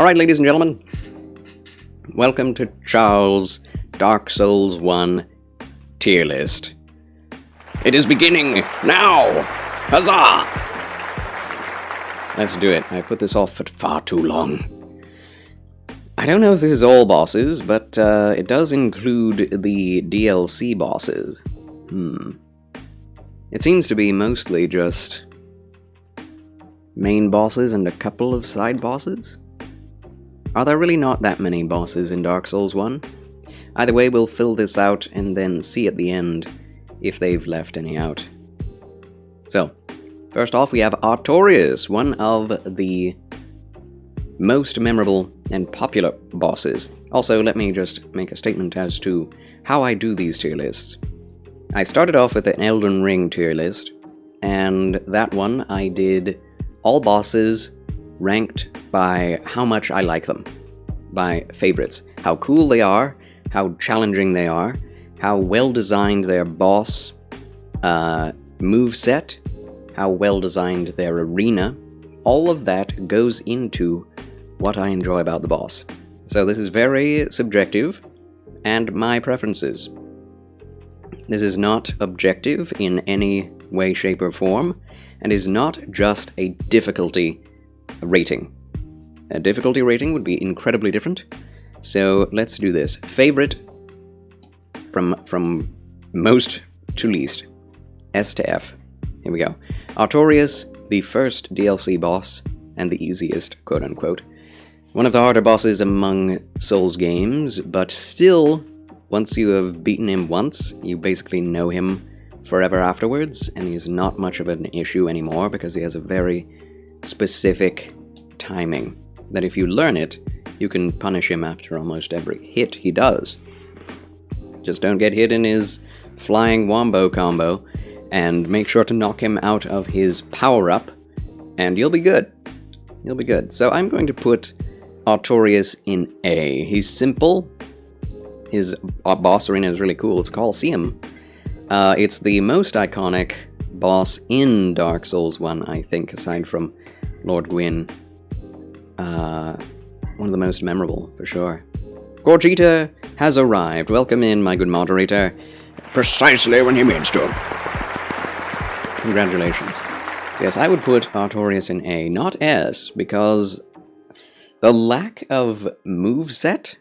Alright, ladies and gentlemen, welcome to Charles' Dark Souls 1 tier list. It is beginning now! Huzzah! Let's do it. I put this off for far too long. I don't know if this is all bosses, but it does include the DLC bosses. It seems to be mostly just main bosses and a couple of side bosses. Are there really not that many bosses in Dark Souls 1? Either way, we'll fill this out and then see at the end if they've left any out. So, first off we have Artorias, one of the most memorable and popular bosses. Also, let me just make a statement as to how I do these tier lists. I started off with an Elden Ring tier list, and that one I did all bosses ranked by how much I like them, by favorites. How cool they are, how challenging they are, how well designed their boss moveset, how well designed their arena. All of that goes into what I enjoy about the boss. So this is very subjective, and my preferences. This is not objective in any way, shape, or form, and is not just a difficulty rating. A difficulty rating would be incredibly different, so let's do this. Favorite from most to least. S to F. Here we go. Artorias, the first DLC boss, and the easiest, quote-unquote. One of the harder bosses among Souls games, but still, once you have beaten him once, you basically know him forever afterwards, and he's not much of an issue anymore because he has a very specific timing that if you learn it, you can punish him after almost every hit he does. Just don't get hit in his flying wombo combo, and make sure to knock him out of his power-up, and you'll be good. You'll be good. So I'm going to put Artorias in A. He's simple. His boss arena is really cool. It's Colosseum. It's the most iconic boss in Dark Souls 1, I think, aside from Lord Gwyn. One of the most memorable, for sure. Gorgita has arrived. Welcome in, my good moderator. Precisely when he means to. Congratulations. So yes, I would put Artorias in A, not S, because the lack of moveset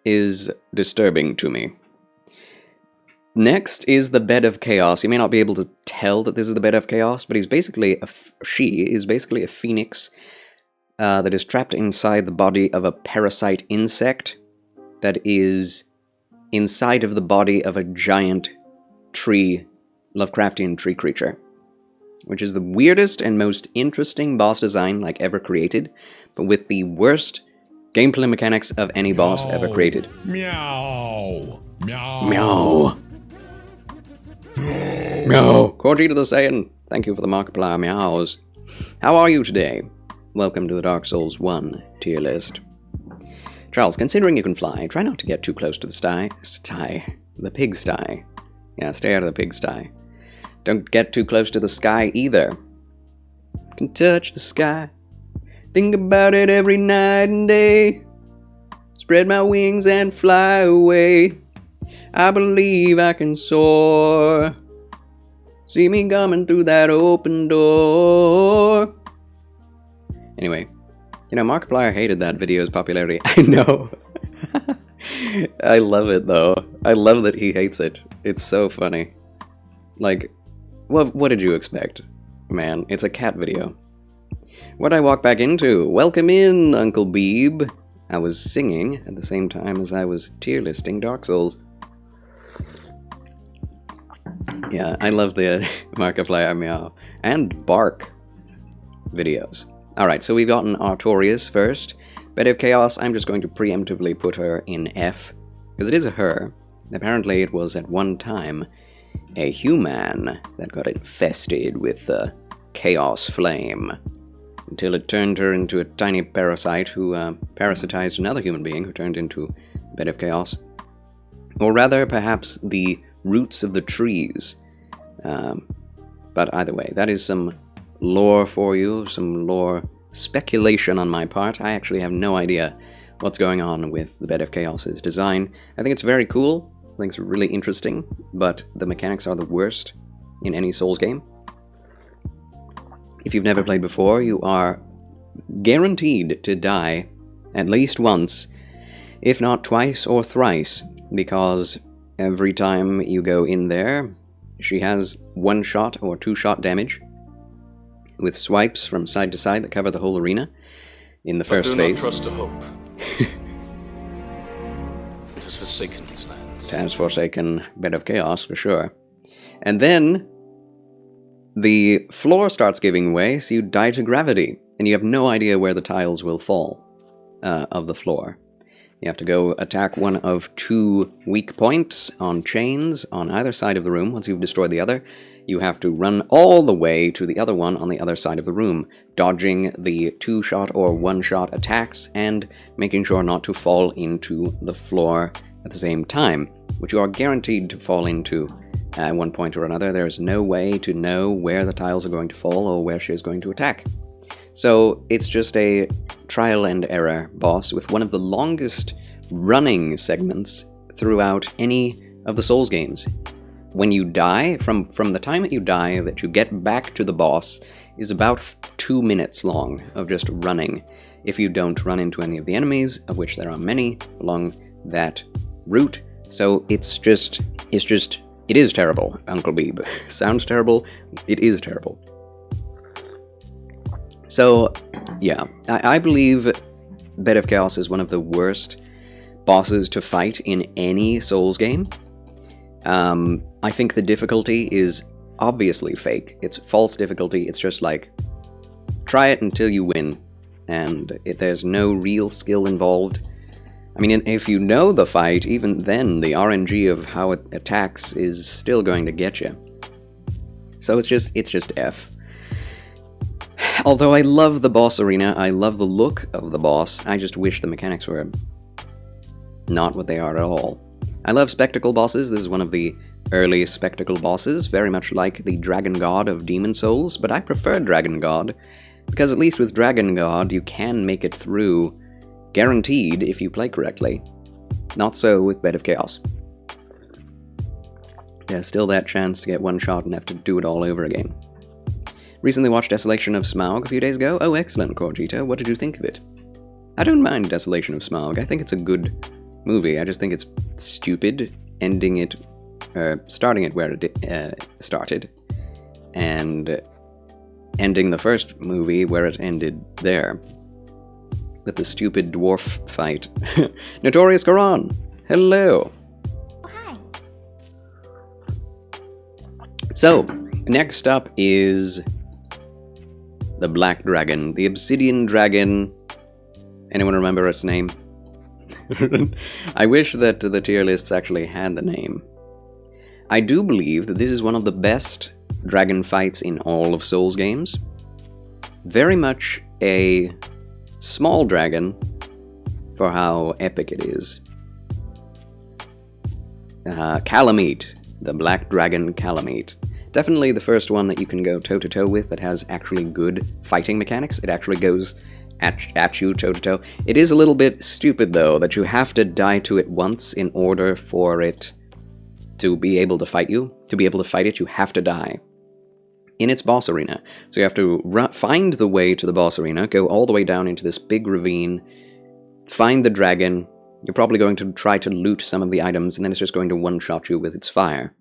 is disturbing to me. Next is the Bed of Chaos. You may not be able to tell that this is the Bed of Chaos, but she is basically a phoenix that is trapped inside the body of a parasite insect that is inside of the body of a giant tree, Lovecraftian tree creature, which is the weirdest and most interesting boss design like ever created, but with the worst gameplay mechanics of any boss ever created. Meow. Meow. Meow. Meow. Gorgita the Saiyan, thank you for the Markiplier meows. How are you today? Welcome to the Dark Souls 1 tier list. Charles, considering you can fly, try not to get too close to the pigsty. Yeah, stay out of the pigsty. Don't get too close to the sky either. Can touch the sky. Think about it every night and day. Spread my wings and fly away. I believe I can soar. See me coming through that open door. Anyway, you know, Markiplier hated that video's popularity. I know. I love it, though. I love that he hates it. It's so funny. Like, what did you expect? Man, it's a cat video. What'd I walk back into? Welcome in, Uncle Beeb. I was singing at the same time as I was tier listing Dark Souls. Yeah, I love the Markiplier meow and bark videos. Alright, so we've gotten Artorias first. Bed of Chaos, I'm just going to preemptively put her in F, because it is a her. Apparently it was at one time a human that got infested with the Chaos Flame, until it turned her into a tiny parasite who parasitized another human being who turned into Bed of Chaos. Or rather, perhaps the roots of the trees. But either way, that is some lore for you, some lore speculation on my part. I actually have no idea what's going on with the Bed of Chaos's design. I think it's very cool. I think it's really interesting, but the mechanics are the worst in any Souls game. If you've never played before, you are guaranteed to die at least once, if not twice or thrice, because every time you go in there, she has 1-shot or 2-shot damage, with swipes from side to side that cover the whole arena in the first phase. Do not trust to hope. It has forsaken these lands. It has forsaken Bed of Chaos, for sure. And then the floor starts giving way, so you die to gravity, and you have no idea where the tiles will fall of the floor. You have to go attack one of 2 weak points on chains on either side of the room. Once you've destroyed the other, you have to run all the way to the other one on the other side of the room, dodging the 2-shot or 1-shot attacks and making sure not to fall into the floor at the same time, which you are guaranteed to fall into at one point or another. There is no way to know where the tiles are going to fall or where she is going to attack. So it's just a trial and error boss with one of the longest running segments throughout any of the Souls games. When you die, from the time that you die that you get back to the boss is about 2 minutes long of just running, if you don't run into any of the enemies, of which there are many along that route. So it is terrible, Uncle Beeb. Sounds terrible, it is terrible. So, yeah, I believe Bed of Chaos is one of the worst bosses to fight in any Souls game. I think the difficulty is obviously fake. It's false difficulty. It's just like, try it until you win, and there's no real skill involved. I mean, if you know the fight, even then, the RNG of how it attacks is still going to get you. So it's just F. Although I love the boss arena, I love the look of the boss, I just wish the mechanics were not what they are at all. I love spectacle bosses. This is one of the early spectacle bosses, very much like the Dragon God of Demon Souls, but I prefer Dragon God, because at least with Dragon God you can make it through, guaranteed, if you play correctly. Not so with Bed of Chaos. There's still that chance to get one shot and have to do it all over again. Recently watched Desolation of Smaug a few days ago. Oh, excellent, Corgito. What did you think of it? I don't mind Desolation of Smaug. I think it's a good movie. I just think it's stupid ending it, starting it where it started, and ending the first movie where it ended there, with the stupid dwarf fight. Notorious Goron! Hello! Oh, hi. So, next up is the Black Dragon, the Obsidian Dragon. Anyone remember its name? I wish that the tier lists actually had the name. I do believe that this is one of the best dragon fights in all of Souls games. Very much a small dragon for how epic it is. Kalameet, the Black Dragon Kalameet. Definitely the first one that you can go toe-to-toe with that has actually good fighting mechanics. It actually goes at you toe-to-toe. It is a little bit stupid, though, that you have to die to it once in order for it to be able to fight you. To be able to fight it, you have to die in its boss arena. So you have to find the way to the boss arena, go all the way down into this big ravine, find the dragon. You're probably going to try to loot some of the items, and then it's just going to one-shot you with its fire.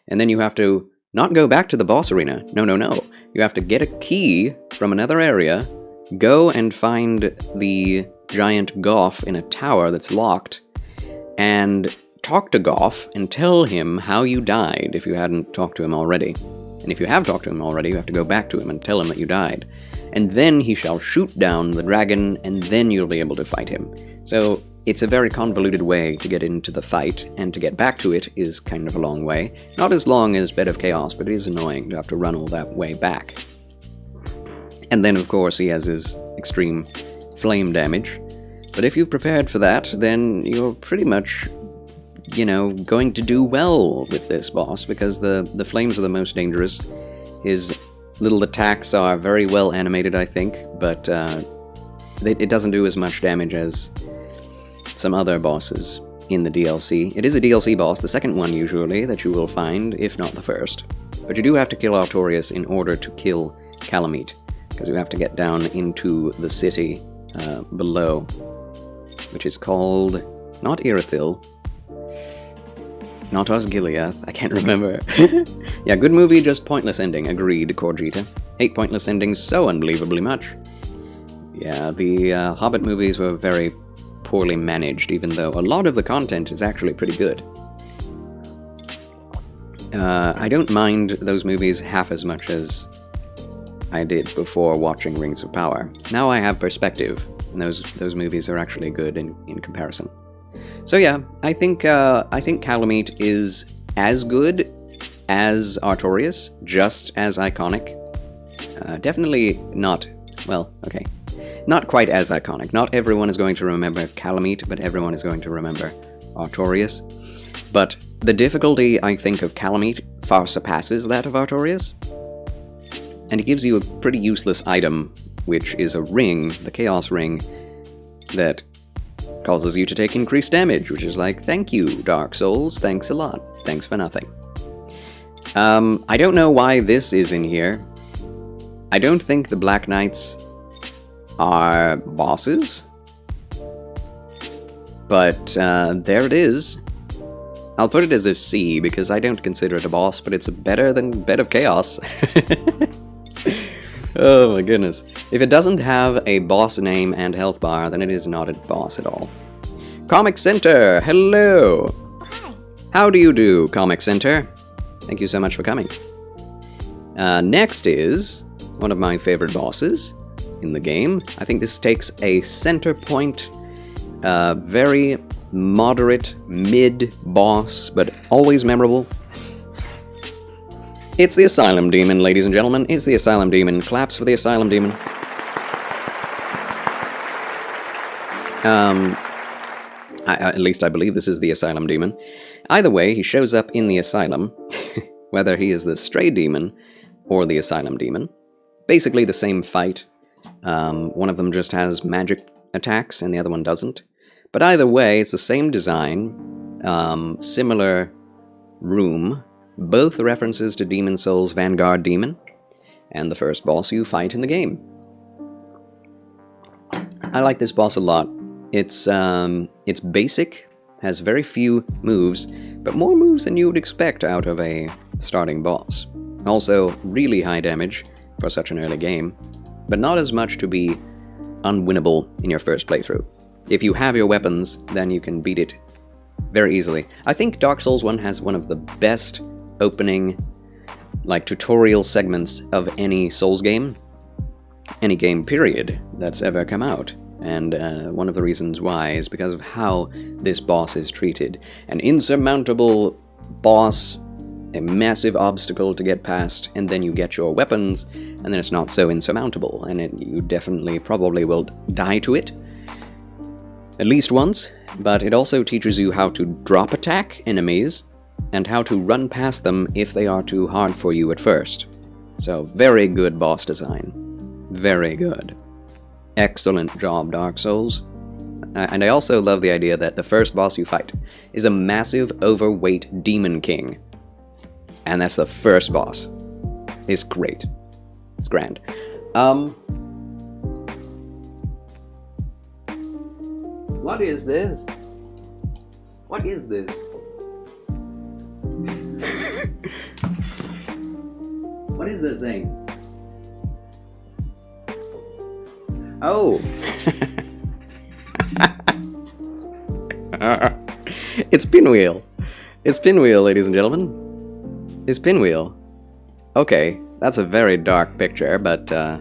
And then you have to not go back to the boss arena. No. You have to get a key from another area, go and find the giant Goff in a tower that's locked, and talk to Goff and tell him how you died if you hadn't talked to him already. And if you have talked to him already, you have to go back to him and tell him that you died. And then he shall shoot down the dragon, and then you'll be able to fight him. So it's a very convoluted way to get into the fight, and to get back to it is kind of a long way. Not as long as Bed of Chaos, but it is annoying to have to run all that way back. And then, of course, he has his extreme flame damage. But if you've prepared for that, then you're pretty much, going to do well with this boss, because the flames are the most dangerous. His little attacks are very well animated, I think, but it doesn't do as much damage as some other bosses in the DLC. It is a DLC boss, the second one usually, that you will find, if not the first. But you do have to kill Artorias in order to kill Calamite, because you have to get down into the city below, which is called, not Irithyll, not Osgiliath, I can't remember. Yeah, good movie, just pointless ending, agreed, Corgita. Hate pointless endings so unbelievably much. Yeah, the Hobbit movies were very poorly managed, even though a lot of the content is actually pretty good. I don't mind those movies half as much as I did before watching Rings of Power. Now I have perspective, and those movies are actually good in comparison. So yeah, I think Calamite is as good as Artorias, just as iconic. Definitely not, well, okay, not quite as iconic. Not everyone is going to remember Calamite, but everyone is going to remember Artorias. But the difficulty, I think, of Calamite far surpasses that of Artorias. And it gives you a pretty useless item, which is a ring, the Chaos Ring, that causes you to take increased damage, which is like, thank you, Dark Souls, thanks a lot, thanks for nothing. I don't know why this is in here. I don't think the Black Knights are bosses, but there it is. I'll put it as a C, because I don't consider it a boss, but it's better than Bed of Chaos. Oh my goodness. If it doesn't have a boss name and health bar, then it is not a boss at all. Comic Center, hello! Hi. How do you do, Comic Center? Thank you so much for coming. Next is one of my favorite bosses in the game. I think this takes a center point, very moderate, mid-boss, but always memorable. It's the Asylum Demon, ladies and gentlemen. It's the Asylum Demon. Claps for the Asylum Demon. At least I believe this is the Asylum Demon. Either way, he shows up in the Asylum, whether he is the Stray Demon or the Asylum Demon. Basically the same fight. One of them just has magic attacks and the other one doesn't. But either way, it's the same design, similar room, both references to Demon Souls' Vanguard Demon, and the first boss you fight in the game. I like this boss a lot. It's basic, has very few moves, but more moves than you would expect out of a starting boss. Also, really high damage for such an early game, but not as much to be unwinnable in your first playthrough. If you have your weapons, then you can beat it very easily. I think Dark Souls 1 has one of the best opening, tutorial segments of any Souls game, any game period that's ever come out. And one of the reasons why is because of how this boss is treated. An insurmountable boss, a massive obstacle to get past, and then you get your weapons, and then it's not so insurmountable, and you definitely probably will die to it at least once, but it also teaches you how to drop attack enemies, and how to run past them if they are too hard for you at first. So, very good boss design. Very good. Excellent job, Dark Souls. And I also love the idea that the first boss you fight is a massive, overweight Demon King. And that's the first boss. It's great. It's grand. What is this? What is this? What is this thing? Oh! It's Pinwheel. It's Pinwheel, ladies and gentlemen. It's Pinwheel. Okay, that's a very dark picture, but there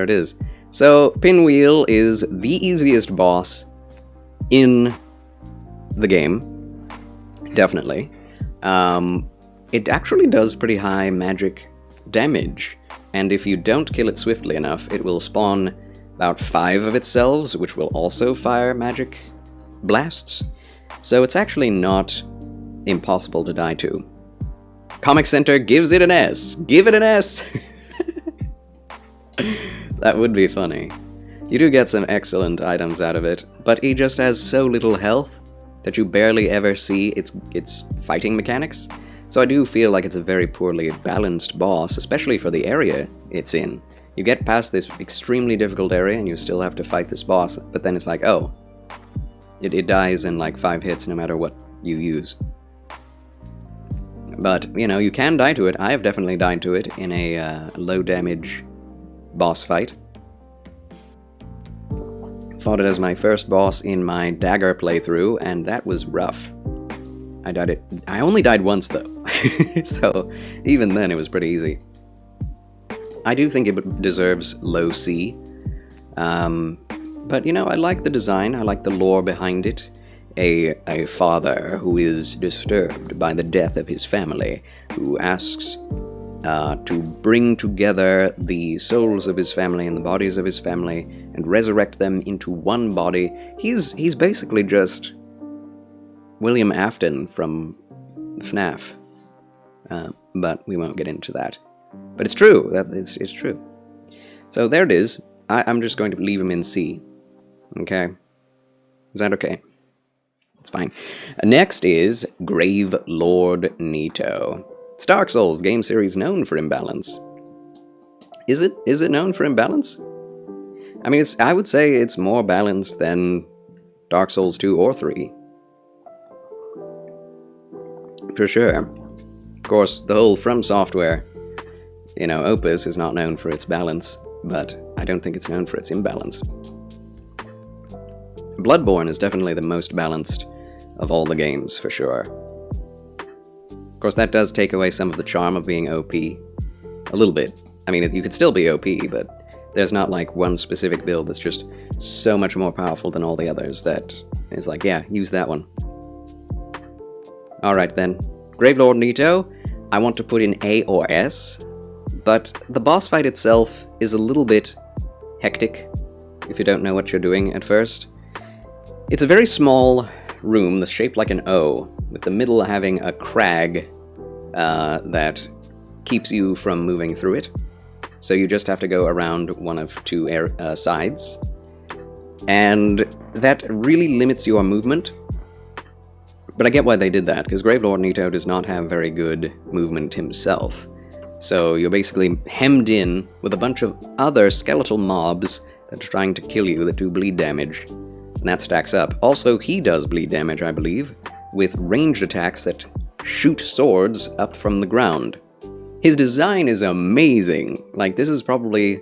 it is. So, Pinwheel is the easiest boss in the game. Definitely. It actually does pretty high magic damage, and if you don't kill it swiftly enough, it will spawn about 5 of its selves, which will also fire magic blasts. So it's actually not impossible to die to. Comic Center gives it an S. Give it an S! That would be funny. You do get some excellent items out of it, but he just has so little health that you barely ever see its fighting mechanics. So I do feel like it's a very poorly balanced boss, especially for the area it's in. You get past this extremely difficult area and you still have to fight this boss, but then it's like, oh, it dies in like 5 hits no matter what you use. But, you know, you can die to it. I have definitely died to it in a low damage boss fight. Fought it as my first boss in my dagger playthrough, and that was rough. I only died once though, so even then it was pretty easy. I do think it deserves low C, but you know, I like the design, I like the lore behind it. A father who is disturbed by the death of his family, who asks to bring together the souls of his family and the bodies of his family and resurrect them into one body. He's basically just William Afton from FNAF, but we won't get into that. But it's true. It's true. So there it is. I'm just going to leave him in C. Okay? Is that okay? It's fine. Next is Grave Lord Nito. It's Dark Souls, game series known for imbalance. Is it known for imbalance? I mean, I would say it's more balanced than Dark Souls 2 or 3. For sure. Of course, the whole From Software, you know, opus is not known for its balance, but I don't think it's known for its imbalance. Bloodborne is definitely the most balanced of all the games, for sure. Of course, that does take away some of the charm of being OP. A little bit. I mean, you could still be OP, but there's not like one specific build that's just so much more powerful than all the others that is like, yeah, use that one. Alright then. Gravelord Nito, I want to put in A or S, but the boss fight itself is a little bit hectic, if you don't know what you're doing at first. It's a very small room that's shaped like an O, with the middle having a crag that keeps you from moving through it. So you just have to go around one of two sides. And that really limits your movement. But I get why they did that, because Gravelord Nito does not have very good movement himself. So you're basically hemmed in with a bunch of other skeletal mobs that are trying to kill you that do bleed damage. And that stacks up. Also, he does bleed damage, I believe, with ranged attacks that shoot swords up from the ground. His design is amazing. Like, this is probably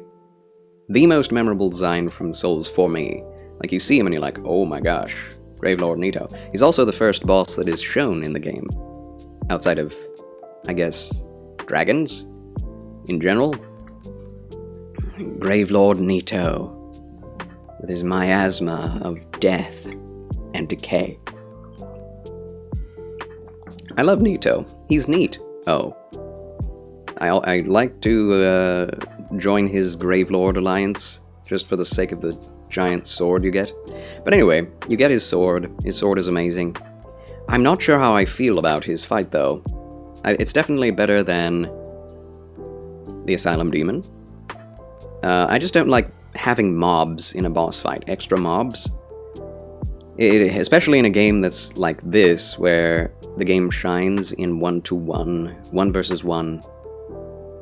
the most memorable design from Souls for me. Like, you see him and you're like, oh my gosh, Gravelord Nito. He's also the first boss that is shown in the game. Outside of, I guess, dragons? In general? Gravelord Nito. With his miasma of death and decay. I love Nito. He's neat. Oh. I'd like to join his Gravelord Alliance, just for the sake of the giant sword you get. But anyway, you get his sword. His sword is amazing. I'm not sure how I feel about his fight, though. It's definitely better than the Asylum Demon. I just don't like having mobs in a boss fight, extra mobs. Especially in a game that's like this, where the game shines in 1-to-1, 1 versus 1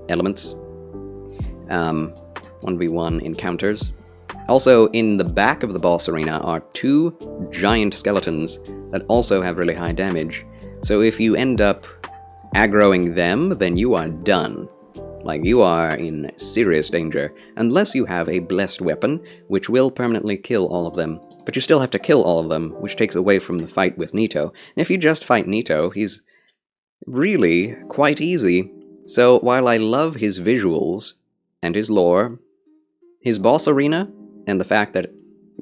elements. 1v1 encounters. Also, in the back of the boss arena are 2 giant skeletons that also have really high damage. So if you end up aggroing them, then you are done. Like, you are in serious danger, unless you have a blessed weapon, which will permanently kill all of them. But you still have to kill all of them, which takes away from the fight with Nito. And if you just fight Nito, he's really quite easy. So while I love his visuals and his lore, his boss arena and the fact that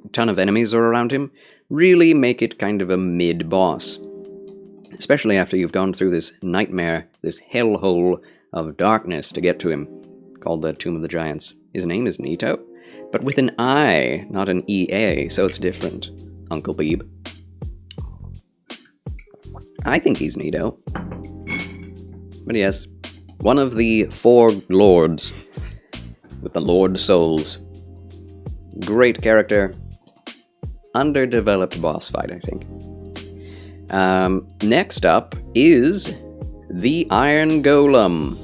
a ton of enemies are around him really make it kind of a mid-boss. Especially after you've gone through this nightmare, this hellhole of darkness to get to him, called the Tomb of the Giants. His name is Nito, but with an I, not an EA, so it's different, Uncle Beeb. I think he's Nito. But yes, one of the 4 lords with the Lord Souls. great character. Underdeveloped boss fight, I think. Next up is the Iron Golem.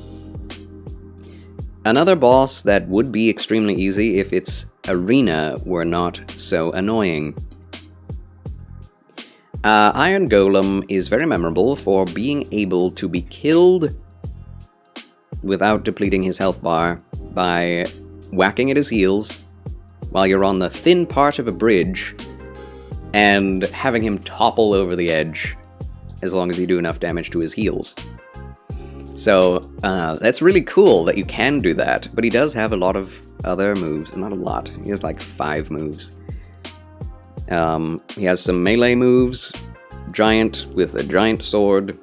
Another boss that would be extremely easy if its arena were not so annoying. Iron Golem is very memorable for being able to be killed without depleting his health bar by whacking at his heels while you're on the thin part of a bridge and having him topple over the edge as long as you do enough damage to his heels. So, that's really cool that you can do that, but he does have a lot of other moves. Not a lot. He has like 5 moves. He has some melee moves, giant with a giant sword,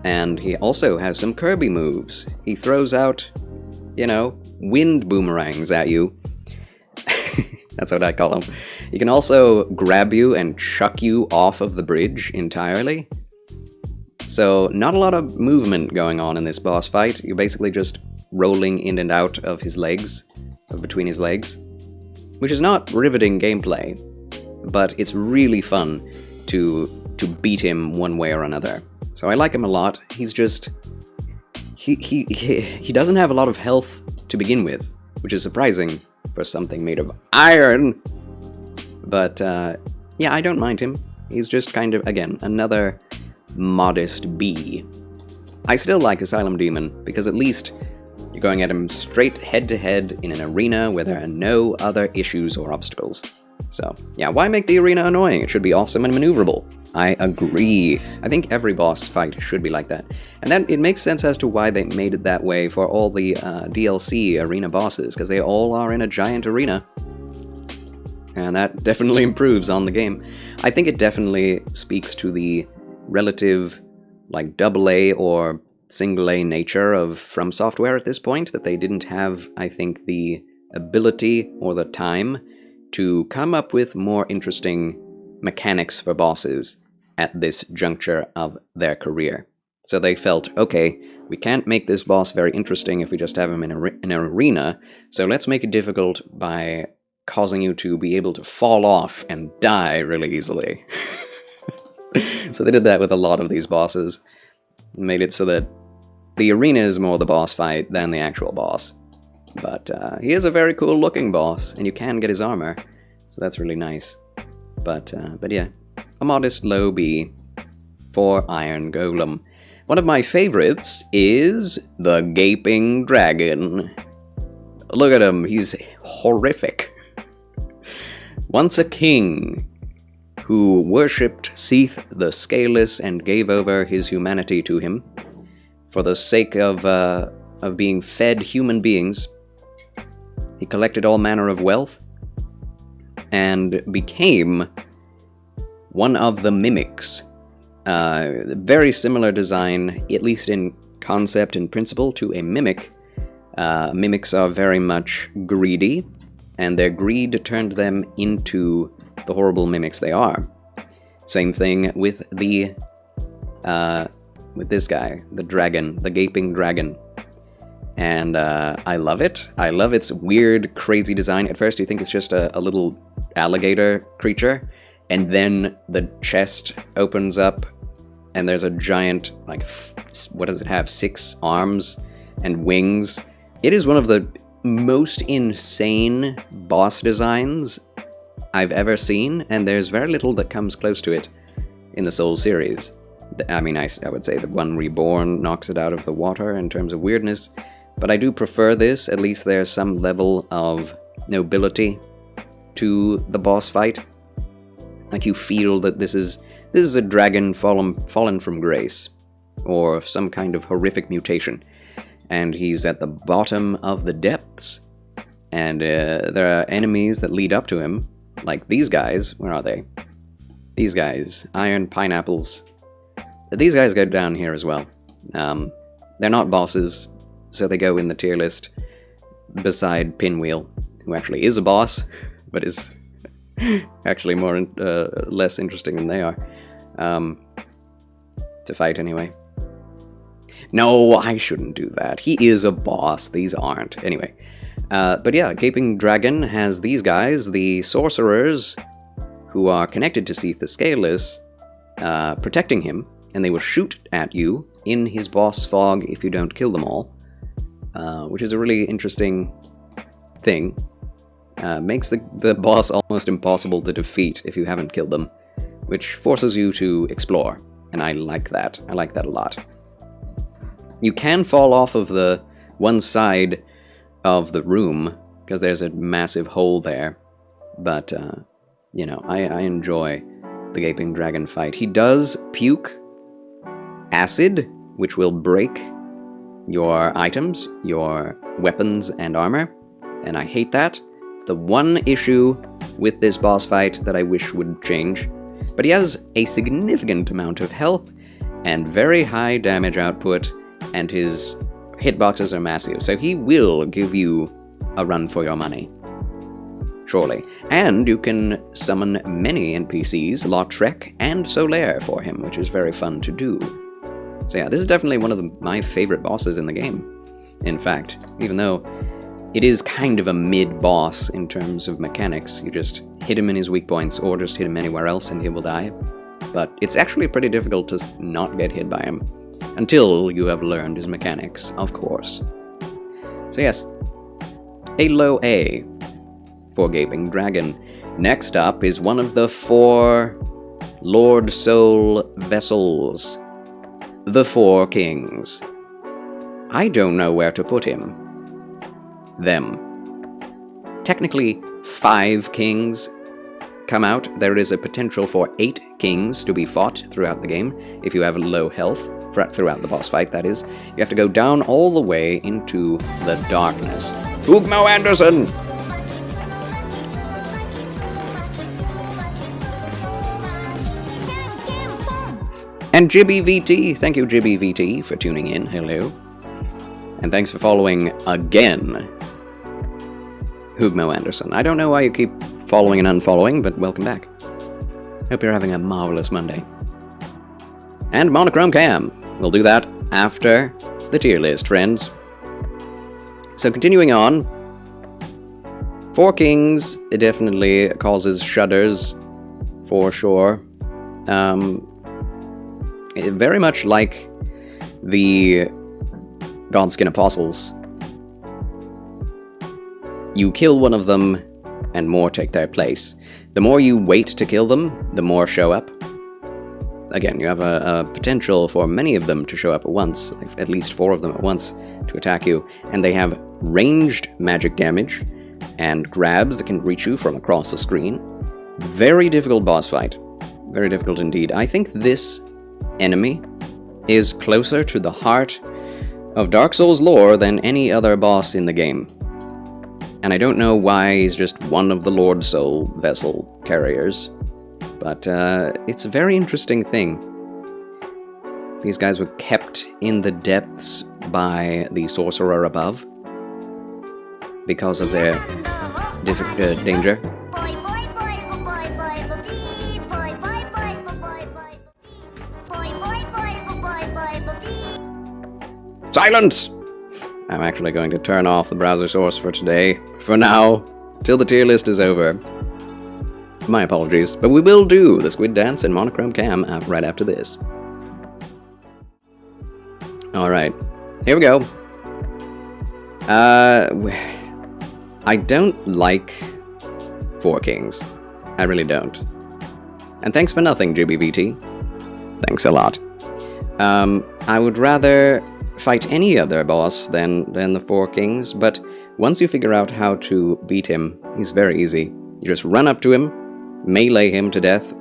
and he also has some Kirby moves. He throws out, you know, wind boomerangs at you. That's what I call them. He can also grab you and chuck you off of the bridge entirely. So, not a lot of movement going on in this boss fight. You're basically just rolling in and out of his legs, between his legs, which is not riveting gameplay, but it's really fun to beat him one way or another. So I like him a lot. He's just... He doesn't have a lot of health to begin with, which is surprising for something made of iron. But, yeah, I don't mind him. He's just kind of, again, another modest B. I still like Asylum Demon, because at least you're going at him straight head-to-head in an arena where there are no other issues or obstacles. So, yeah, why make the arena annoying? It should be awesome and maneuverable. I agree. I think every boss fight should be like that. And then it makes sense as to why they made it that way for all the DLC arena bosses, because they all are in a giant arena. And that definitely improves on the game. I think it definitely speaks to the relative, like, AA or single A nature of From Software at this point, that they didn't have, I think, the ability or the time to come up with more interesting mechanics for bosses at this juncture of their career. So they felt, okay, we can't make this boss very interesting if we just have him in an arena, so let's make it difficult by causing you to be able to fall off and die really easily. So they did that with a lot of these bosses. Made it so that the arena is more the boss fight than the actual boss. But he is a very cool looking boss, and you can get his armor, so that's really nice. But yeah, a modest low B for Iron Golem. One of my favorites is the Gaping Dragon. Look at him, he's horrific. Once a king who worshipped Seath the Scaleless and gave over his humanity to him for the sake of being fed human beings. He collected all manner of wealth and became one of the mimics. Very similar design, at least in concept and principle, to a mimic. Mimics are very much greedy, and their greed turned them into the horrible mimics they are. Same thing with the with this guy, the dragon, the Gaping Dragon. And I love it. I love its weird, crazy design. At first you think it's just a little alligator creature, and then the chest opens up, and there's a giant, like, what does it have, 6 arms and wings. It is one of the most insane boss designs I've ever seen, and there's very little that comes close to it in the Souls series. I mean, I would say the one Reborn knocks it out of the water in terms of weirdness, but I do prefer this. At least there's some level of nobility to the boss fight. Like, you feel that this is a dragon fallen from grace, or some kind of horrific mutation, and he's at the bottom of the depths, and there are enemies that lead up to him, like these guys. Where are they? These guys, Iron Pineapples. These guys go down here as well. They're not bosses, so they go in the tier list beside Pinwheel, who actually is a boss, but is actually less interesting than they are. To fight anyway. No, I shouldn't do that. He is a boss, these aren't. Anyway, But yeah, Gaping Dragon has these guys, the sorcerers, who are connected to Seath the Scaleless, protecting him, and they will shoot at you in his boss fog if you don't kill them all, which is a really interesting thing. Makes the boss almost impossible to defeat if you haven't killed them, which forces you to explore, and I like that. I like that a lot. You can fall off of the one side of the room, because there's a massive hole there, but, you know, I enjoy the Gaping Dragon fight. He does puke acid, which will break your items, your weapons and armor, and I hate that. The one issue with this boss fight that I wish would change, but he has a significant amount of health and very high damage output, and his hitboxes are massive, so he will give you a run for your money. Surely. And you can summon many NPCs, Lautrec and Solaire, for him, which is very fun to do. So yeah, this is definitely one of my favorite bosses in the game. In fact, even though it is kind of a mid-boss in terms of mechanics, you just hit him in his weak points, or just hit him anywhere else and he will die. But it's actually pretty difficult to not get hit by him, until you have learned his mechanics, of course. So yes, a low A for Gaping Dragon. Next up is one of the 4 Lord Soul vessels, the 4 Kings. I don't know where to put him. Them. Technically, 5 kings come out. There is a potential for 8 kings to be fought throughout the game, if you have low health, throughout the boss fight, that is. You have to go down all the way into the darkness. Ugmo Anderson! And Jibby VT, thank you Jibby VT for tuning in, hello. And thanks for following again, Hugmo Anderson. I don't know why you keep following and unfollowing, but welcome back. Hope you're having a marvelous Monday. And Monochrome Cam. We'll do that after the tier list, friends. So continuing on, 4 Kings, it definitely causes shudders, for sure. Very much like the Godskin Apostles. You kill one of them, and more take their place. The more you wait to kill them, the more show up. Again, you have a potential for many of them to show up at once, like at least 4 of them at once, to attack you, and they have ranged magic damage, and grabs that can reach you from across the screen. Very difficult boss fight. Very difficult indeed. I think this enemy is closer to the heart of Dark Souls lore than any other boss in the game. And I don't know why he's just one of the Lord Soul vessel carriers, but it's a very interesting thing. These guys were kept in the depths by the sorcerer above because of their danger. Silence! I'm actually going to turn off the browser source for today, for now, till the tier list is over. My apologies, but we will do the Squid Dance and Monochrome Cam right after this. Alright, here we go. I don't like 4 Kings. I really don't. And thanks for nothing, GBVT. Thanks a lot. I would rather fight any other boss than the 4 Kings, but once you figure out how to beat him, he's very easy. You just run up to him, melee him to death,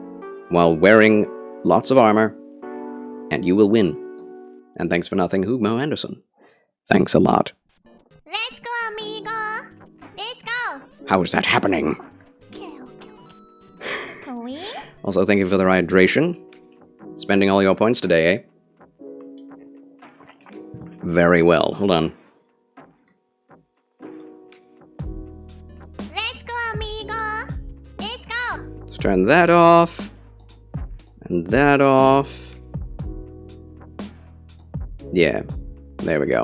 while wearing lots of armor, and you will win. And thanks for nothing, Hugmo Anderson. Thanks a lot. Let's go, amigo! Let's go! How is that happening? Can we? Also, thank you for the hydration. Spending all your points today, eh? Very well. Hold on. Let's go, amigo! Let's go! Let's turn that off. And that off. Yeah. There we go.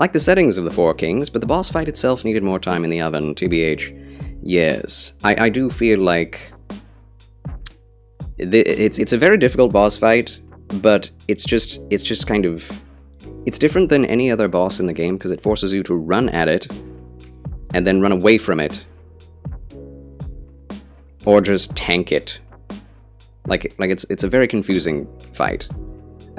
Like the settings of the Four Kings, but the boss fight itself needed more time in the oven, TBH. Yes, I do feel like it's a very difficult boss fight, but it's just kind of... It's different than any other boss in the game, because it forces you to run at it, and then run away from it. Or just tank it. Like it's a very confusing fight.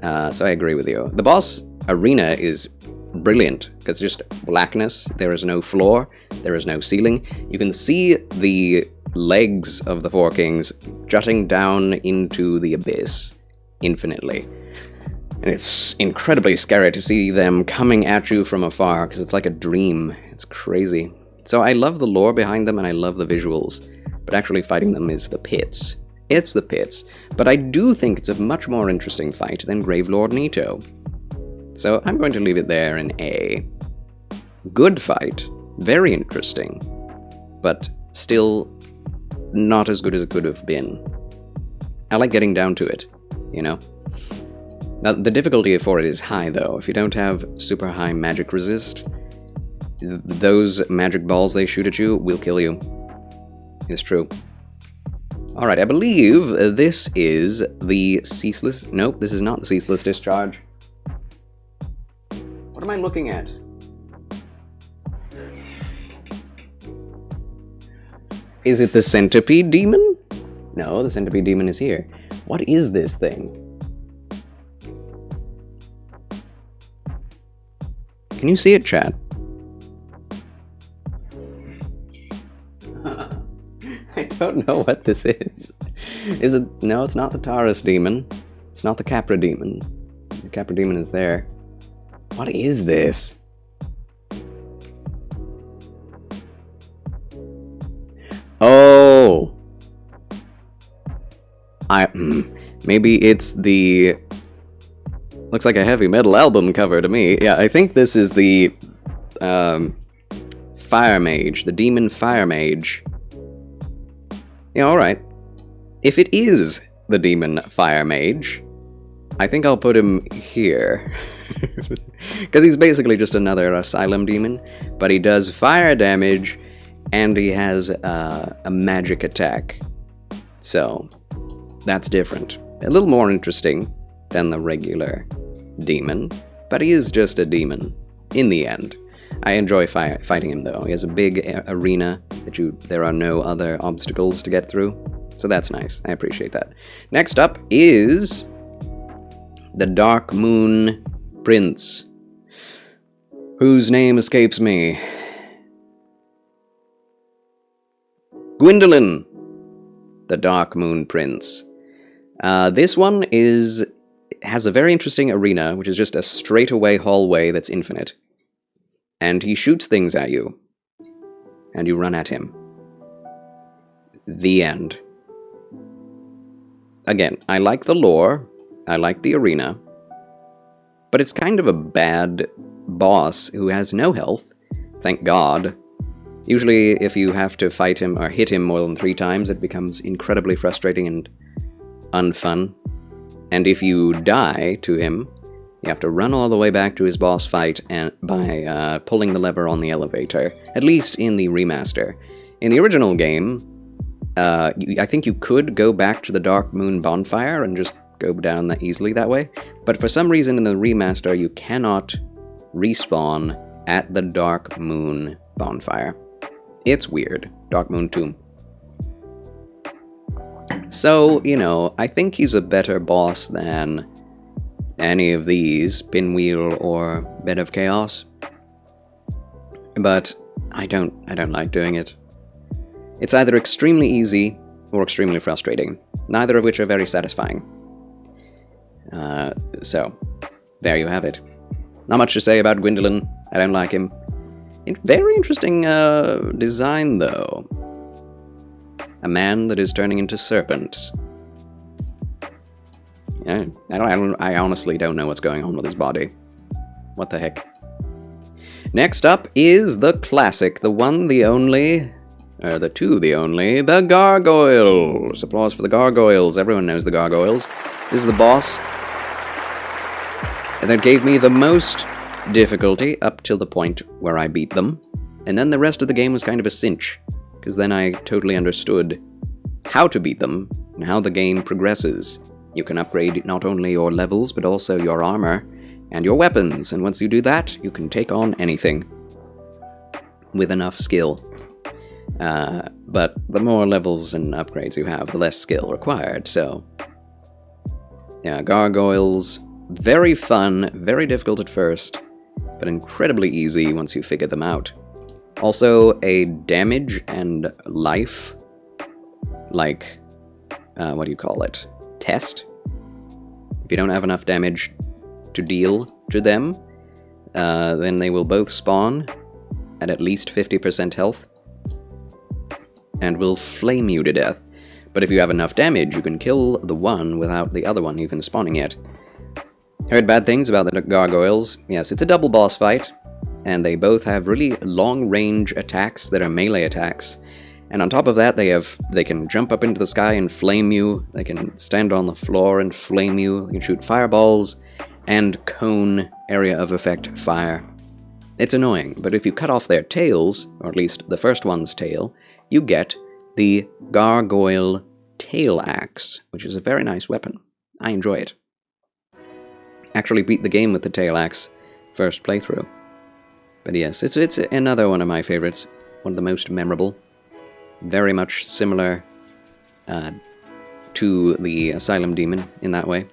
So I agree with you. The boss arena is brilliant, because just blackness, there is no floor, there is no ceiling. You can see the legs of the Four Kings jutting down into the abyss infinitely. And it's incredibly scary to see them coming at you from afar, because it's like a dream. It's crazy. So I love the lore behind them, and I love the visuals, but actually fighting them is the pits. It's the pits. But I do think it's a much more interesting fight than Gravelord Nito. So I'm going to leave it there in A. Good fight. Very interesting. But still not as good as it could have been. I like getting down to it, you know? Now, the difficulty for it is high, though. If you don't have super high magic resist, those magic balls they shoot at you will kill you. It's true. Alright, I believe this is the Ceaseless... Nope, this is not the Ceaseless Discharge. What am I looking at? Is it the Centipede Demon? No, the Centipede Demon is here. What is this thing? Can you see it, chat? I don't know what this is. Is it... No, it's not the Taurus Demon. It's not the Capra Demon. The Capra Demon is there. What is this? Oh! Maybe it's the... Looks like a heavy metal album cover to me. Yeah, I think this is the... Fire Mage. The Demon Fire Mage. Yeah, alright. If it is the Demon Fire Mage, I think I'll put him here. Because he's basically just another Asylum Demon, but he does fire damage, and he has a magic attack. So, that's different. A little more interesting than the regular demon, but he is just a demon, in the end. I enjoy fighting him, though. He has a big arena that there are no other obstacles to get through, so that's nice. I appreciate that. Next up is the Dark Moon Prince, whose name escapes me. Gwyndolin, the Dark Moon Prince. This one has a very interesting arena, which is just a straightaway hallway that's infinite. And he shoots things at you, and you run at him. The end. Again, I like the lore, I like the arena, but it's kind of a bad boss who has no health, thank God. Usually, if you have to fight him or hit him more than 3 times, it becomes incredibly frustrating and unfun. And if you die to him, you have to run all the way back to his boss fight by pulling the lever on the elevator, at least in the remaster. In the original game, I think you could go back to the Dark Moon bonfire and just go down that easily that way, but for some reason in the remaster you cannot respawn at the Dark Moon bonfire. It's weird. Dark Moon Tomb. So, you know, I think he's a better boss than any of these, Pinwheel or Bed of Chaos. But I don't like doing it. It's either extremely easy or extremely frustrating, neither of which are very satisfying. So, there you have it. Not much to say about Gwyndolin. I don't like him. Very interesting design, though. A man that is turning into serpents. Yeah, I honestly don't know what's going on with his body. What the heck? Next up is the classic, the one, the only, the two, the only, the Gargoyles. Applause for the Gargoyles. Everyone knows the Gargoyles. This is the boss. And that gave me the most difficulty up till the point where I beat them, and then the rest of the game was kind of a cinch, because then I totally understood how to beat them and how the game progresses. You can upgrade not only your levels, but also your armor and your weapons, and once you do that, you can take on anything with enough skill. But the more levels and upgrades you have, the less skill required, so... yeah, gargoyles, very fun, very difficult at first, but incredibly easy once you figure them out. Also, a damage and life, like, what do you call it? Test? If you don't have enough damage to deal to them, then they will both spawn at least 50% health, and will flame you to death. But if you have enough damage, you can kill the one without the other one even spawning yet. Heard bad things about the gargoyles. Yes, it's a double boss fight, and they both have really long-range attacks that are melee attacks. And on top of that, they can jump up into the sky and flame you, they can stand on the floor and flame you, they can shoot fireballs, and cone area of effect fire. It's annoying, but if you cut off their tails, or at least the first one's tail, you get the Gargoyle Tail Axe, which is a very nice weapon. I enjoy it. Actually beat the game with the Tail Axe first playthrough. But yes, it's another one of my favorites, one of the most memorable. Very much similar to the Asylum Demon in that way.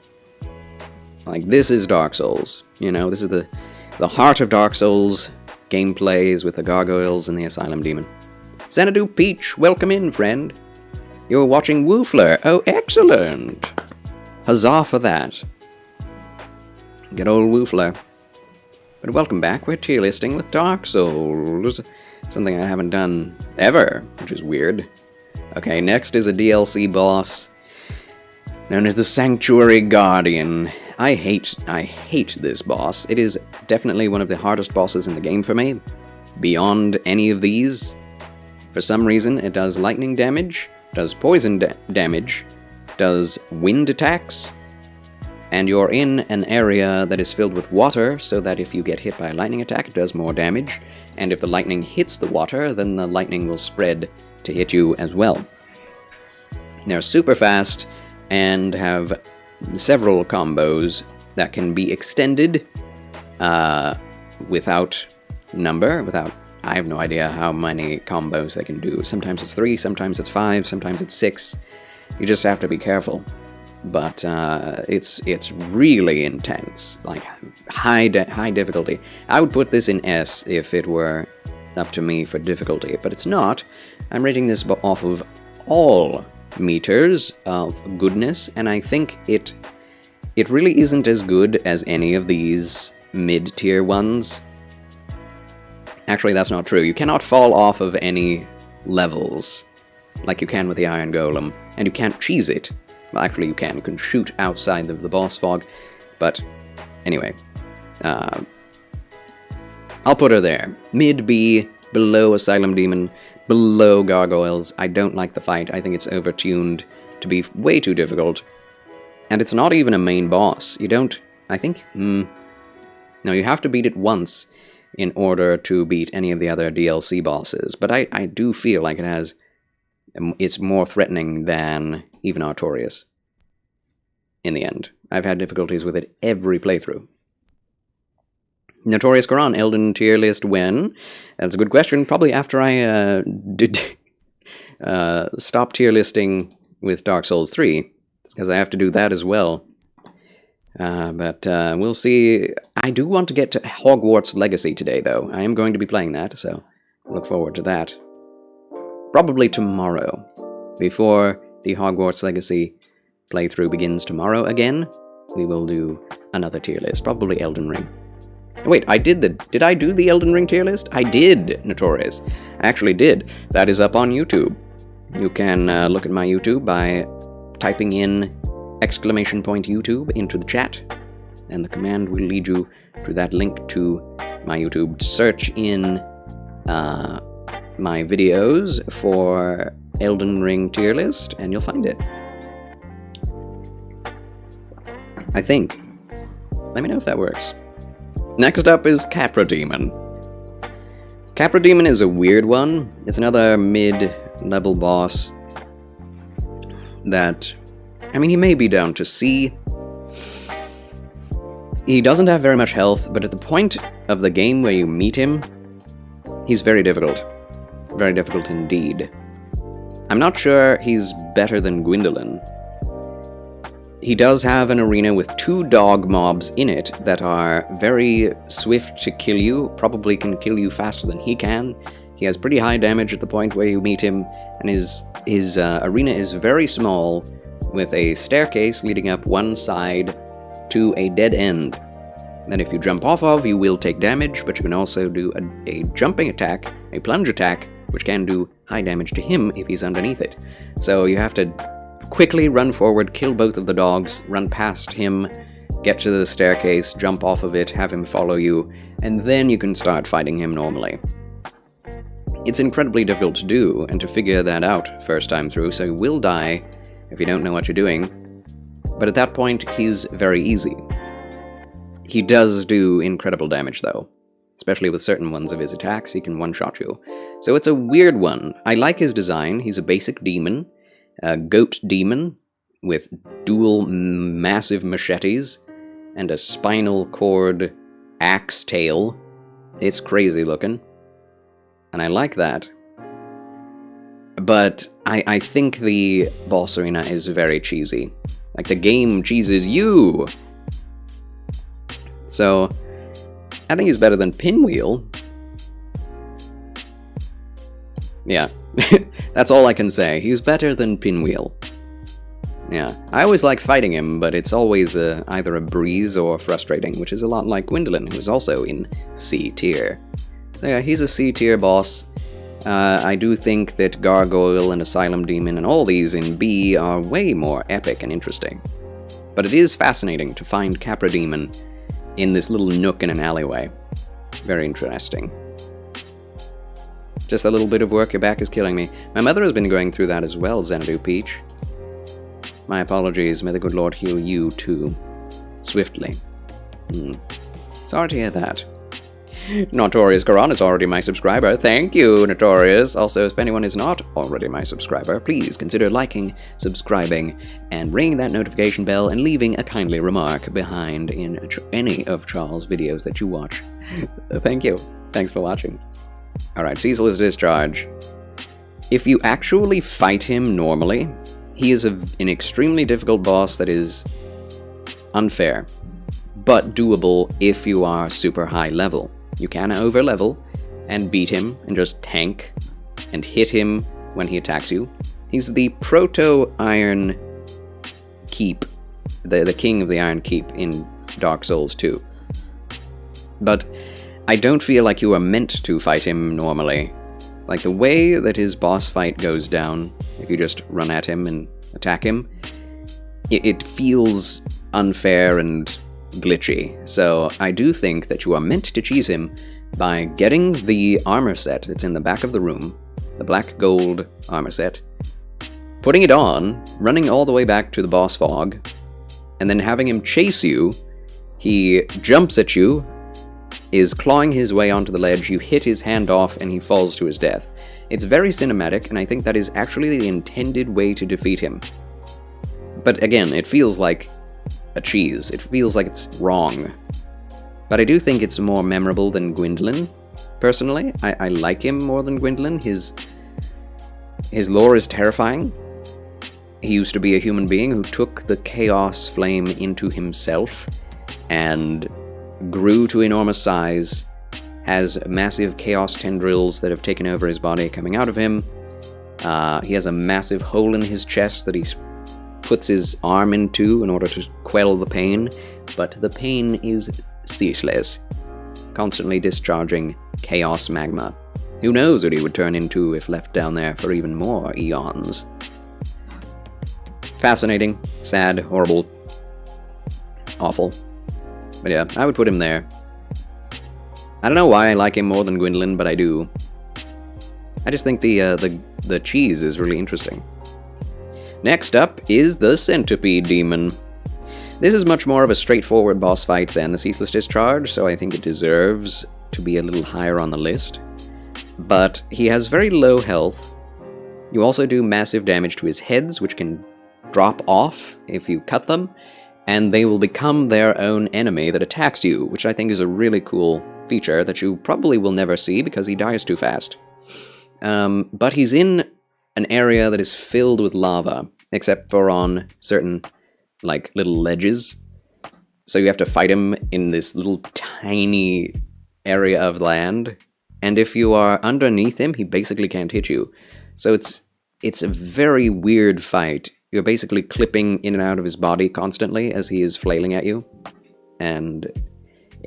Like, this is Dark Souls, you know, this is the heart of Dark Souls gameplays with the gargoyles and the Asylum Demon. Xanadu Peach, welcome in, friend. You're watching Woofler. Oh, excellent. Huzzah for that. Good old Woofler. But welcome back. We're tier listing with Dark Souls. Something I haven't done ever, which is weird. Okay, next is a DLC boss known as the Sanctuary Guardian. I hate this boss. It is definitely one of the hardest bosses in the game for me. Beyond any of these. For some reason, it does lightning damage, does poison damage, does wind attacks, and you're in an area that is filled with water, so that if you get hit by a lightning attack, it does more damage, and if the lightning hits the water, then the lightning will spread to hit you as well. They're super fast, and have several combos that can be extended without number, I have no idea how many combos they can do. Sometimes it's 3, sometimes it's 5, sometimes it's 6. You just have to be careful. But it's really intense, like high difficulty. I would put this in S if it were up to me for difficulty, but it's not. I'm rating this off of all meters of goodness, and I think it really isn't as good as any of these mid-tier ones. Actually, that's not true. You cannot fall off of any levels like you can with the Iron Golem, and you can't cheese it. Well, actually, you can. You can shoot outside of the boss fog, but anyway. I'll put her there. Mid-B, below Asylum Demon, below Gargoyles. I don't like the fight. I think it's overtuned to be way too difficult. And it's not even a main boss. You don't... I think... No, you have to beat it once in order to beat any of the other DLC bosses. But I do feel like it's more threatening than even Artorias. In the end. I've had difficulties with it every playthrough. Notorious Quran, Elden tier list when? That's a good question. Probably after I stop tier listing with Dark Souls 3. Because I have to do that as well. But we'll see. I do want to get to Hogwarts Legacy today, though. I am going to be playing that, so look forward to that. Probably tomorrow. Before the Hogwarts Legacy playthrough begins tomorrow again, we will do another tier list. Probably Elden Ring. Wait, did I do the Elden Ring tier list? I did, Notorious. I actually did. That is up on YouTube. You can look at my YouTube by typing in !YouTube into the chat, and the command will lead you to that link to my YouTube. Search in my videos for Elden Ring tier list, and you'll find it. I think. Let me know if that works. Next up is Capra Demon. Capra Demon is a weird one. It's another mid-level boss that, I mean, he may be down to C. He doesn't have very much health, but at the point of the game where you meet him, he's very difficult. Very difficult indeed. I'm not sure he's better than Gwyndolin. He does have an arena with 2 dog mobs in it that are very swift to kill you, probably can kill you faster than he can. He has pretty high damage at the point where you meet him, and his arena is very small, with a staircase leading up one side to a dead end. That if you jump off of, you will take damage, but you can also do a jumping attack, a plunge attack, which can do high damage to him if he's underneath it. So you have to quickly run forward, kill both of the dogs, run past him, get to the staircase, jump off of it, have him follow you, and then you can start fighting him normally. It's incredibly difficult to do, and to figure that out first time through, so you will die if you don't know what you're doing, but at that point, he's very easy. He does do incredible damage, though. Especially with certain ones of his attacks, he can one-shot you. So it's a weird one. I like his design. He's a basic demon. A goat demon with dual massive machetes and a spinal cord axe tail. It's crazy looking. And I like that. But I think the boss arena is very cheesy. Like, the game cheeses you! So, I think he's better than Pinwheel. Yeah. That's all I can say. He's better than Pinwheel. Yeah. I always like fighting him, but it's always either a breeze or frustrating, which is a lot like Gwyndolin, who's also in C tier. So yeah, he's a C tier boss. I do think that Gargoyle and Asylum Demon and all these in B are way more epic and interesting. But it is fascinating to find Capra Demon in this little nook in an alleyway. Very interesting. Just a little bit of work, your back is killing me. My mother has been going through that as well, Xanadu Peach. My apologies, may the good Lord heal you too. Swiftly. Sorry to hear that. Notorious Goron is already my subscriber. Thank you, Notorious. Also, if anyone is not already my subscriber, please consider liking, subscribing, and ringing that notification bell and leaving a kindly remark behind in any of Charles' videos that you watch. Thank you. Thanks for watching. Alright, Ceaseless Discharge. If you actually fight him normally, he is an extremely difficult boss that is unfair, but doable if you are super high level. You can over-level and beat him and just tank and hit him when he attacks you. He's the proto-Iron Keep, the king of the Iron Keep in Dark Souls 2. But I don't feel like you are meant to fight him normally. Like, the way that his boss fight goes down, if you just run at him and attack him, it feels unfair and glitchy. So I do think that you are meant to cheese him by getting the armor set that's in the back of the room, the black gold armor set, putting it on, running all the way back to the boss fog, and then having him chase you. He jumps at you, is clawing his way onto the ledge, you hit his hand off, and he falls to his death. It's very cinematic, and I think that is actually the intended way to defeat him. But again, it feels like a cheese. It feels like it's wrong. But I do think it's more memorable than Gwyndolin, personally. I like him more than Gwyndolin. His lore is terrifying. He used to be a human being who took the chaos flame into himself and grew to enormous size, has massive chaos tendrils that have taken over his body coming out of him. He has a massive hole in his chest that he puts his arm into in order to quell the pain, but the pain is ceaseless, constantly discharging chaos magma. Who knows what he would turn into if left down there for even more eons. Fascinating, sad, horrible, awful. But yeah, I would put him there. I don't know why I like him more than Gwyndolin, but I do. I just think the cheese is really interesting. Next up is the Centipede Demon. This is much more of a straightforward boss fight than the Ceaseless Discharge, so I think it deserves to be a little higher on the list. But he has very low health. You also do massive damage to his heads, which can drop off if you cut them, and they will become their own enemy that attacks you, which I think is a really cool feature that you probably will never see because he dies too fast. But he's in an area that is filled with lava, except for on certain, like, little ledges. So you have to fight him in this little tiny area of land, and if you are underneath him, he basically can't hit you. So it's a very weird fight. You're basically clipping in and out of his body constantly as he is flailing at you. And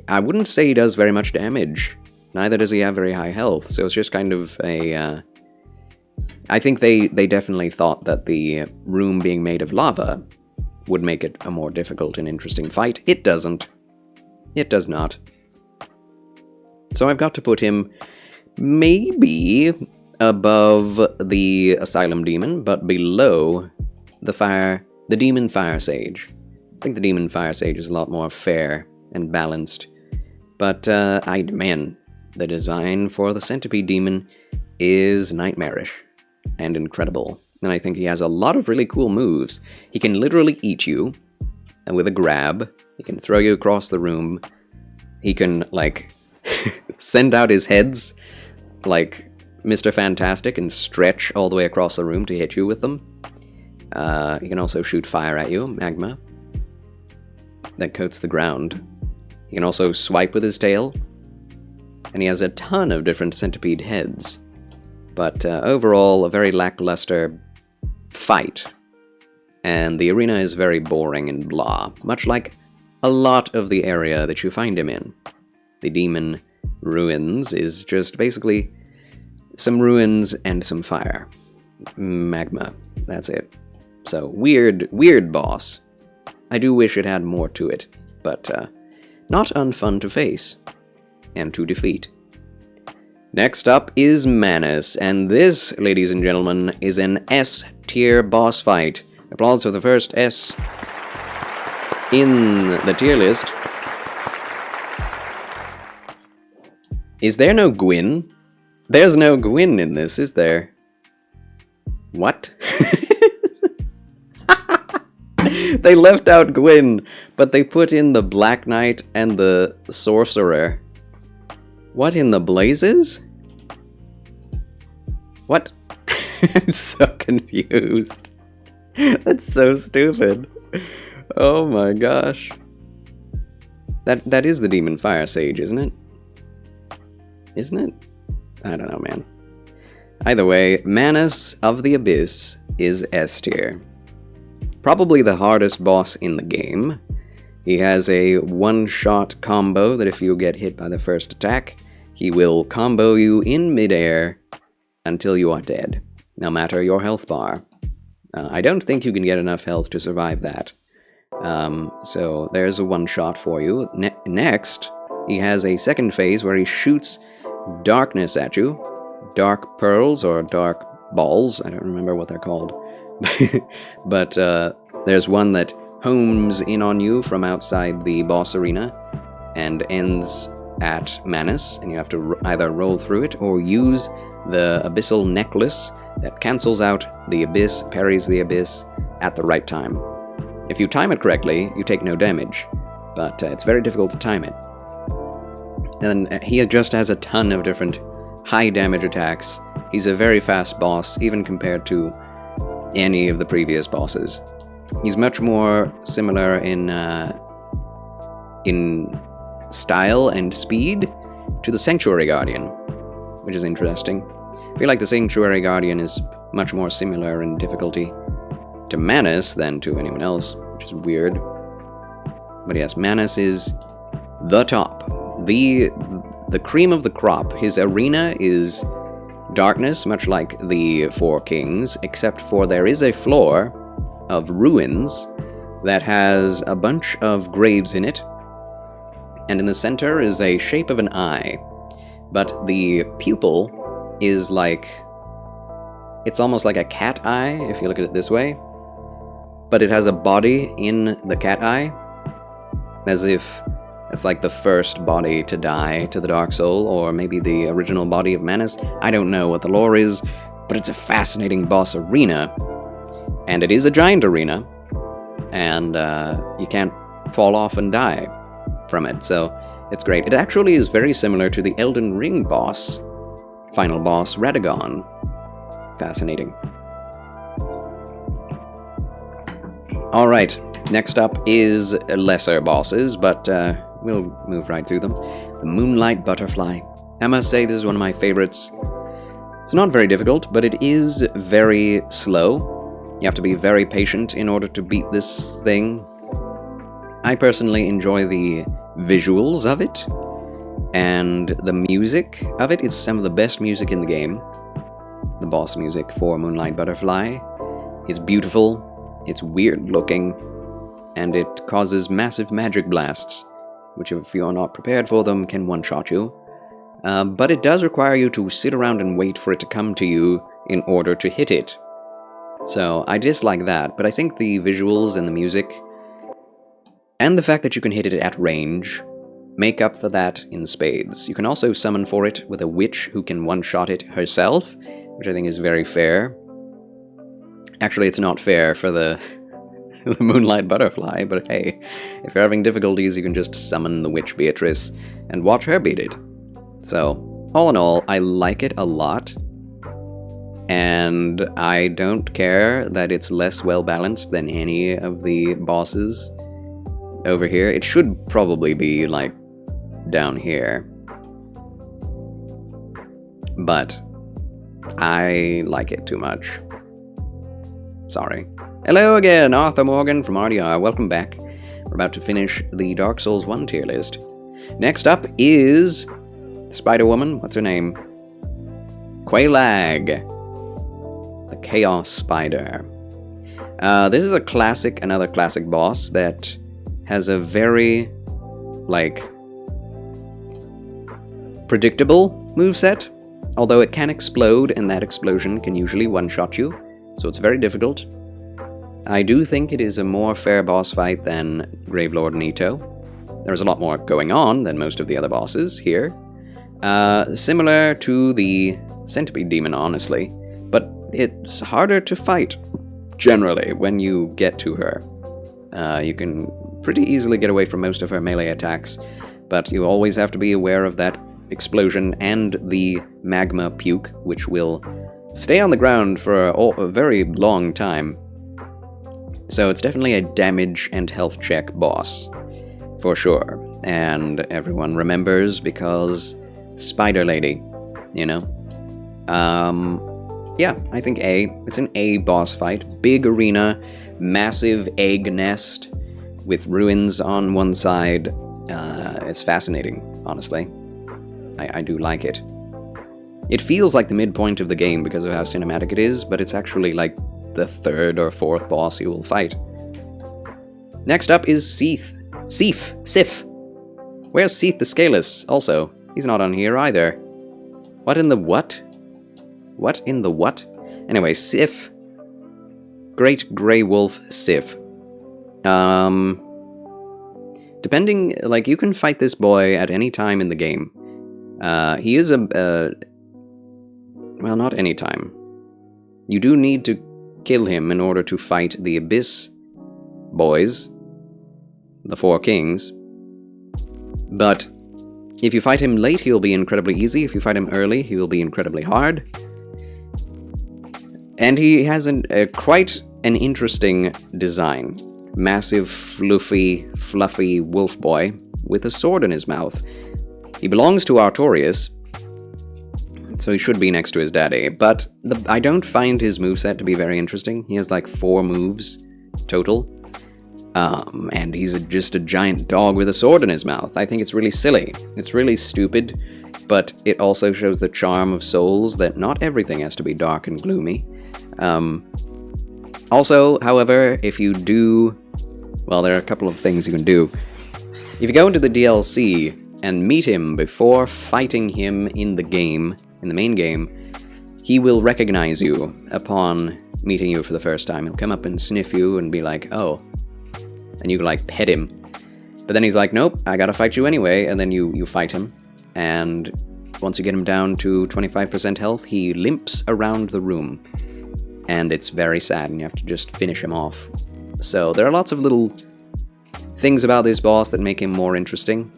I wouldn't say he does very much damage. Neither does he have very high health, so it's just kind of a... I think they definitely thought that the room being made of lava would make it a more difficult and interesting fight. It doesn't. It does not. So I've got to put him maybe above the Asylum Demon, but below the Demon Fire Sage. I think the Demon Fire Sage is a lot more fair and balanced. But, man, the design for the Centipede Demon is nightmarish and incredible. And I think he has a lot of really cool moves. He can literally eat you with a grab. He can throw you across the room. He can, like, send out his heads like Mr. Fantastic and stretch all the way across the room to hit you with them. He can also shoot fire at you, magma, that coats the ground. He can also swipe with his tail, and he has a ton of different centipede heads. But overall, a very lackluster fight, and the arena is very boring and blah, much like a lot of the area that you find him in. The Demon Ruins is just basically some ruins and some fire. Magma, that's it. So, weird boss. I do wish it had more to it, but not unfun to face and to defeat. Next up is Manus, and this, ladies and gentlemen, is an S-tier boss fight. Applause for the first S in the tier list. Is there no Gwyn? There's no Gwyn in this, is there? What? They left out Gwyn, but they put in the Black Knight and the Sorcerer. What in the blazes? What? I'm so confused. That's so stupid. Oh my gosh. That is the Demon Fire Sage, isn't it? Isn't it? I don't know, man. Either way, Manus of the Abyss is S tier. Probably the hardest boss in the game. He has a one-shot combo that if you get hit by the first attack, he will combo you in midair until you are dead, no matter your health bar. I don't think you can get enough health to survive that. So there's a one-shot for you. Next, he has a second phase where he shoots darkness at you. Dark pearls or dark balls, I don't remember what they're called. But there's one that homes in on you from outside the boss arena and ends at Manus, and you have to either roll through it or use the abyssal necklace that cancels out the abyss, parries the abyss at the right time. If you time it correctly, you take no damage, but it's very difficult to time it. And he just has a ton of different high damage attacks. He's a very fast boss, even compared to any of the previous bosses. He's much more similar in style and speed to the Sanctuary Guardian, which is interesting. I feel like the Sanctuary Guardian is much more similar in difficulty to Manus than to anyone else, which is weird. But yes, Manus is the top. The cream of the crop. His arena is darkness, much like the Four Kings, except for there is a floor of ruins that has a bunch of graves in it, and in the center is a shape of an eye, but the pupil is like, it's almost like a cat eye, if you look at it this way, but it has a body in the cat eye, as if it's like the first body to die to the Dark Soul, or maybe the original body of Manus. I don't know what the lore is, but it's a fascinating boss arena, and it is a giant arena, and you can't fall off and die from it, so it's great. It actually is very similar to the Elden Ring boss, final boss, Radagon. Fascinating. Alright, next up is lesser bosses, but we'll move right through them. The Moonlight Butterfly. I must say this is one of my favorites. It's not very difficult, but it is very slow. You have to be very patient in order to beat this thing. I personally enjoy the visuals of it, and the music of it is some of the best music in the game. The boss music for Moonlight Butterfly is beautiful, it's weird looking, and it causes massive magic blasts, which if you are not prepared for them can one-shot you. But it does require you to sit around and wait for it to come to you in order to hit it. So I dislike that, but I think the visuals and the music, and the fact that you can hit it at range, make up for that in spades. You can also summon for it with a witch who can one-shot it herself, which I think is very fair. Actually, it's not fair for the Moonlight Butterfly, but hey, if you're having difficulties, you can just summon the witch Beatrice and watch her beat it. So, all in all, I like it a lot, and I don't care that it's less well-balanced than any of the bosses over here. It should probably be, like, down here. But I like it too much. Sorry. Hello again, Arthur Morgan from RDR. Welcome back. We're about to finish the Dark Souls 1 tier list. Next up is Spider-Woman. What's her name? Quelaag, the Chaos Spider. This is a classic, another classic boss that has a very, like, predictable moveset, although it can explode, and that explosion can usually one-shot you, so it's very difficult. I do think it is a more fair boss fight than Gravelord Nito. There's a lot more going on than most of the other bosses here. Similar to the Centipede Demon, honestly, but it's harder to fight, generally, when you get to her. You can pretty easily get away from most of her melee attacks, but you always have to be aware of that explosion and the magma puke, which will stay on the ground for a very long time. So it's definitely a damage and health check boss, for sure. And everyone remembers because Spider Lady, you know? Yeah, I think A. It's an A boss fight. Big arena, massive egg nest with ruins on one side. It's fascinating, honestly. I do like it. It feels like the midpoint of the game because of how cinematic it is, but it's actually like the third or fourth boss you will fight. Next up is Sif. Where's Sif the Scaleless? Also, he's not on here either. What in the what? What in the what? Anyway, Sif. Great Grey Wolf Sif. Depending, like, you can fight this boy at any time in the game. He is well, not any time. You do need to kill him in order to fight the Abyss boys, the Four Kings. But if you fight him late, he'll be incredibly easy. If you fight him early, he will be incredibly hard. And he has quite an interesting design. Massive, fluffy wolf boy with a sword in his mouth. He belongs to Artorias, so he should be next to his daddy, but I don't find his moveset to be very interesting. He has like 4 moves total, and he's just a giant dog with a sword in his mouth. I think it's really silly. It's really stupid, but it also shows the charm of Souls that not everything has to be dark and gloomy. Also, however, if you do... Well, there are a couple of things you can do. If you go into the DLC and meet him before fighting him in the game, in the main game, he will recognize you upon meeting you for the first time. He'll come up and sniff you and be like, oh. And you can, like, pet him. But then he's like, nope, I gotta fight you anyway, and then you fight him. And once you get him down to 25% health, he limps around the room. And it's very sad, and you have to just finish him off. So there are lots of little things about this boss that make him more interesting.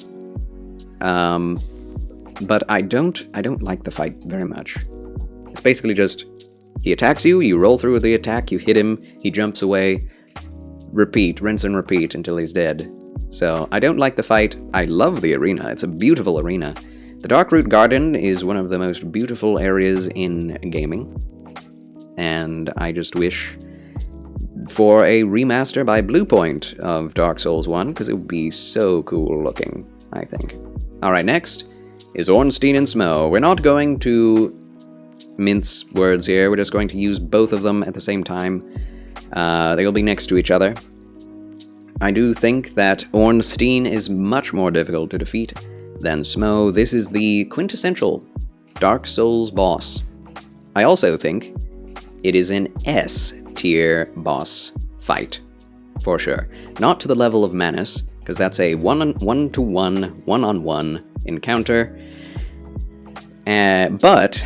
But I don't like the fight very much. It's basically just, he attacks you, you roll through with the attack, you hit him, he jumps away, repeat, rinse and repeat until he's dead. So I don't like the fight. I love the arena. It's a beautiful arena. The Darkroot Garden is one of the most beautiful areas in gaming. And I just wish for a remaster by Bluepoint of Dark Souls 1, because it would be so cool looking, I think. Alright, next is Ornstein and Smough. We're not going to mince words here, we're just going to use both of them at the same time. They'll be next to each other. I do think that Ornstein is much more difficult to defeat than Smough. This is the quintessential Dark Souls boss. I also think it is an S-tier boss fight, for sure. Not to the level of Manus, because that's a one-to-one, one-on-one encounter. But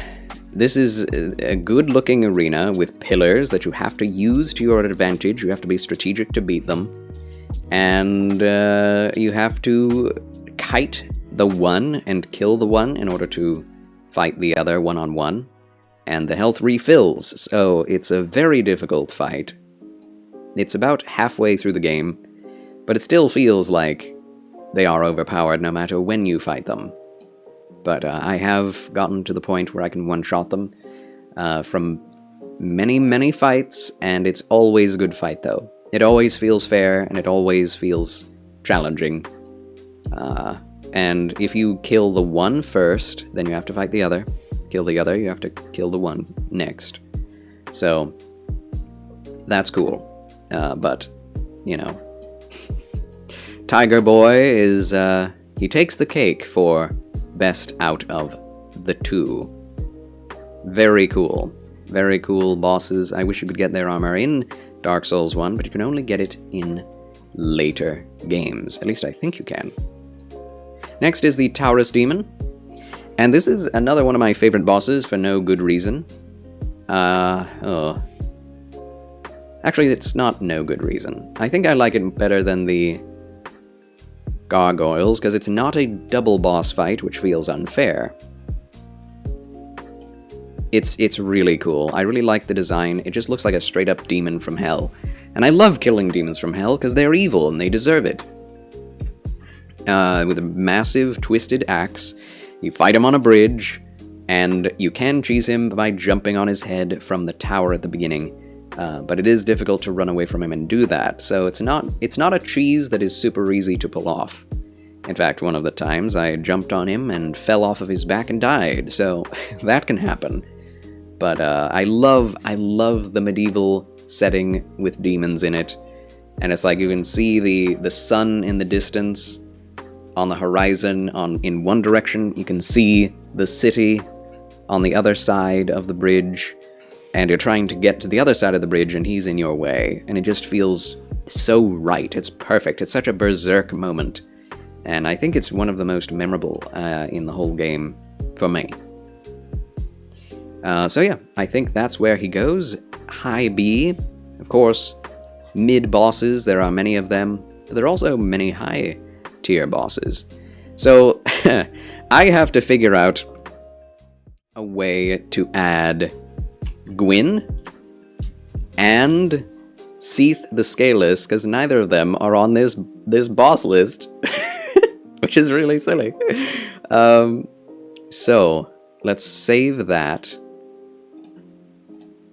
this is a good-looking arena with pillars that you have to use to your advantage. You have to be strategic to beat them. And you have to kite the one and kill the one in order to fight the other one-on-one. And the health refills, so it's a very difficult fight. It's about halfway through the game, but it still feels like they are overpowered no matter when you fight them. But I have gotten to the point where I can one-shot them from many fights, and it's always a good fight though. It always feels fair, and it always feels challenging. And if you kill the one first, then you have to fight the other. Kill the other, you have to kill the one next. So, that's cool. But, you know, Tiger Boy is, he takes the cake for best out of the two. Very cool. Very cool bosses. I wish you could get their armor in Dark Souls 1, but you can only get it in later games. At least I think you can. Next is the Taurus Demon. And this is another one of my favorite bosses for no good reason. Actually, it's not no good reason. I think I like it better than the Gargoyles, because it's not a double boss fight, which feels unfair. It's really cool. I really like the design. It just looks like a straight-up demon from hell. And I love killing demons from hell, because they're evil, and they deserve it. With a massive, twisted axe, you fight him on a bridge, and you can cheese him by jumping on his head from the tower at the beginning. But it is difficult to run away from him and do that, so it's not a cheese that is super easy to pull off. In fact, one of the times I jumped on him and fell off of his back and died, so that can happen. But I love the medieval setting with demons in it, and it's like you can see the sun in the distance on the horizon. In one direction, you can see the city on the other side of the bridge, and you're trying to get to the other side of the bridge, and he's in your way, and it just feels so right. It's perfect. It's such a berserk moment, and I think it's one of the most memorable in the whole game for me. So yeah, I think that's where he goes. High B. Of course, mid-bosses, there are many of them, but there are also many high-tier bosses. So, I have to figure out a way to add Gwyn and Seath the Scaleless, because neither of them are on this boss list, which is really silly. So, let's save that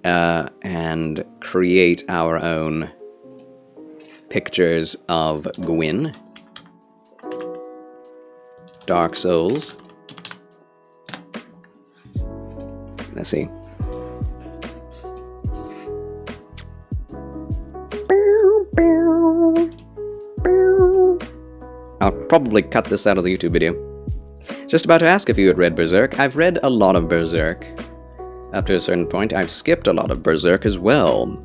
and create our own pictures of Gwyn. Dark Souls. Let's see. I'll probably cut this out of the YouTube video. Just about to ask if you had read Berserk. I've read a lot of Berserk. Up to a certain point, I've skipped a lot of Berserk as well.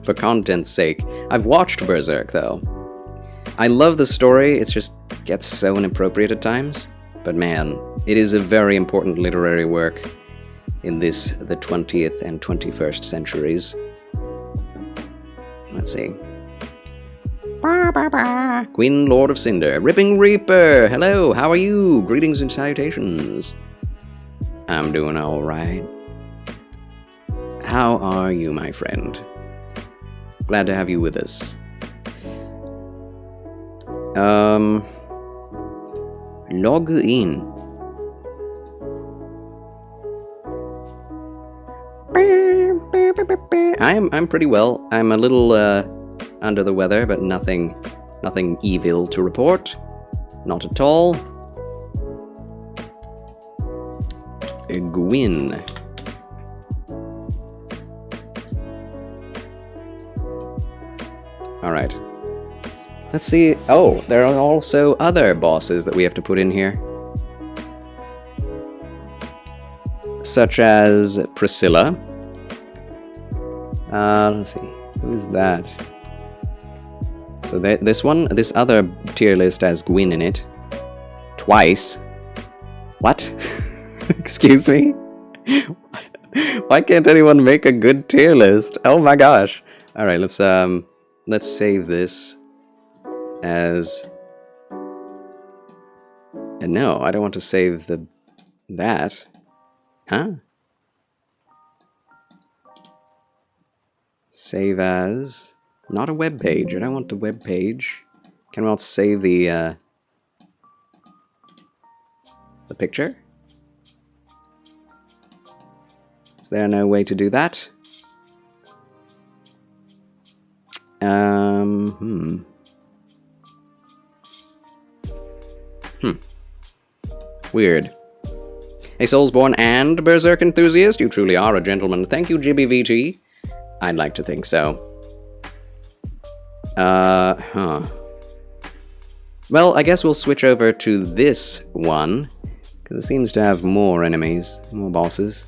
For content's sake. I've watched Berserk, though. I love the story, it just gets so inappropriate at times. But man, it is a very important literary work in the 20th and 21st centuries. Let's see. Queen Lord of Cinder. Ripping Reaper! Hello, how are you? Greetings and salutations. I'm doing alright. How are you, my friend? Glad to have you with us. Log in. I'm pretty well. I'm a little under the weather, but nothing evil to report. Not at all. Gwyn. Alright. Let's see. Oh, there are also other bosses that we have to put in here. Such as Priscilla. Let's see. Who's that? So this other tier list has Gwyn in it. Twice. What? Excuse me? Why can't anyone make a good tier list? Oh my gosh. Alright, let's save this as... no, I don't want to save that. Huh? Save as... not a web page. I don't want the web page. Can we not save the picture? Is there no way to do that? Weird. A Soulsborne and Berserk enthusiast, you truly are a gentleman. Thank you, GBVT. I'd like to think so. Well, I guess we'll switch over to this one, because it seems to have more enemies, more bosses.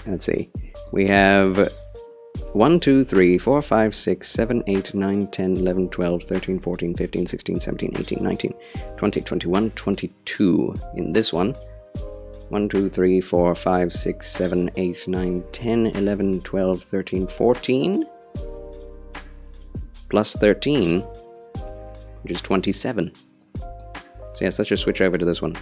Let's see. We have 1, 2, 3, 4, 5, 6, 7, 8, 9, 10, 11, 12, 13, 14, 15, 16, 17, 18, 19, 20, 21, 22 in this one. 1, 2, 3, 4, 5, 6, 7, 8, 9, 10, 11, 12, 13, 14. Plus 13, which is 27. So yes, let's just switch over to this one.